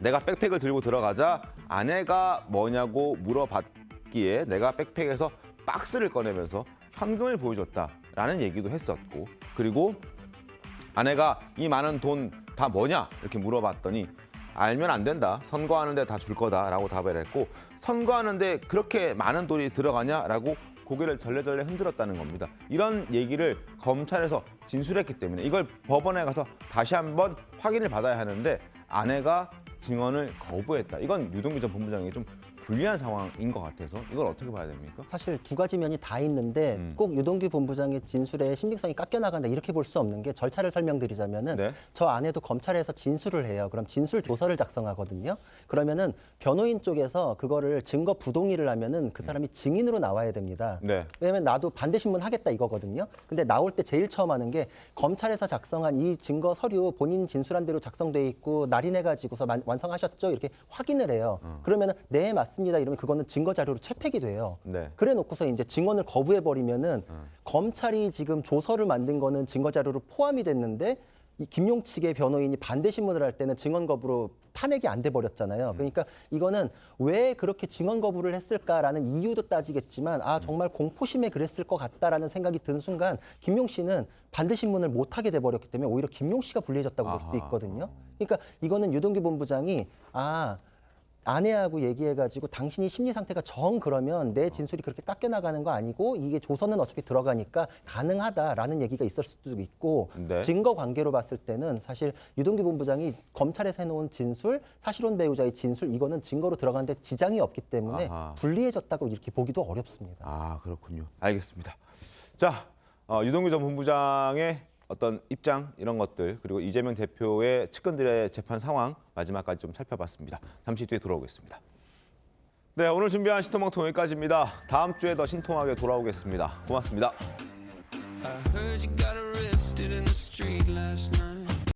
내가 백팩을 들고 들어가자 아내가 뭐냐고 물어봤기에 내가 백팩에서 박스를 꺼내면서 현금을 보여줬다라는 얘기도 했었고 그리고 아내가 이 많은 돈 다 뭐냐 이렇게 물어봤더니 알면 안 된다. 선거하는데 다 줄 거다라고 답을 했고 선거하는데 그렇게 많은 돈이 들어가냐라고 고개를 절레절레 흔들었다는 겁니다. 이런 얘기를 검찰에서 진술했기 때문에 이걸 법원에 가서 다시 한번 확인을 받아야 하는데 아내가 증언을 거부했다. 이건 유동규 전 본부장이 좀 불리한 상황인 것 같아서 이걸 어떻게 봐야 됩니까? 사실 두 가지 면이 다 있는데 꼭 유동규 본부장의 진술에 신빙성이 깎여나간다 이렇게 볼 수 없는 게 절차를 설명드리자면은 저 안에도 검찰에서 진술을 해요. 그럼 진술 조서를 작성하거든요. 그러면은 변호인 쪽에서 그거를 증거 부동의를 하면은 그 사람이 증인으로 나와야 됩니다. 왜냐면 나도 반대 신문 하겠다 이거거든요. 근데 나올 때 제일 처음 하는 게 검찰에서 작성한 이 증거 서류 본인 진술한 대로 작성돼 있고 날인해 가지고서 완성하셨죠? 이렇게 확인을 해요. 그러면은 네 맞습니다. 이러면 그거는 증거 자료로 채택이 돼요. 그래 놓고서 이제 증언을 거부해 버리면은 검찰이 지금 조서를 만든 거는 증거 자료로 포함이 됐는데 이 김용 측의 변호인이 반대 신문을 할 때는 증언 거부로 탄핵이 안 돼 버렸잖아요. 그러니까 이거는 왜 그렇게 증언 거부를 했을까라는 이유도 따지겠지만 정말 공포심에 그랬을 것 같다라는 생각이 드는 순간 김용 씨는 반대 신문을 못 하게 돼 버렸기 때문에 오히려 김용 씨가 불리해졌다고 볼 수도 있거든요. 그러니까 이거는 유동규 본부장이 아내하고 얘기해가지고 당신이 심리 상태가 정 그러면 내 진술이 그렇게 깎여 나가는 거 아니고 이게 조서는 어차피 들어가니까 가능하다라는 얘기가 있을 수도 있고 네. 증거 관계로 봤을 때는 사실 유동규 본부장이 검찰에서 해놓은 진술, 사실혼 배우자의 진술 이거는 증거로 들어가는데 지장이 없기 때문에 아하. 불리해졌다고 이렇게 보기도 어렵습니다. 아, 그렇군요. 알겠습니다. 자, 유동규 전 본부장의 어떤 입장 이런 것들 그리고 이재명 대표의 측근들의 재판 상황 마지막까지 좀 살펴봤습니다. 잠시 뒤에 돌아오겠습니다. 네, 오늘 준비한 신통방통 여기까지입니다. 다음 주에 더 신통하게 돌아오겠습니다. 고맙습니다. I heard you got arrested in the street last night.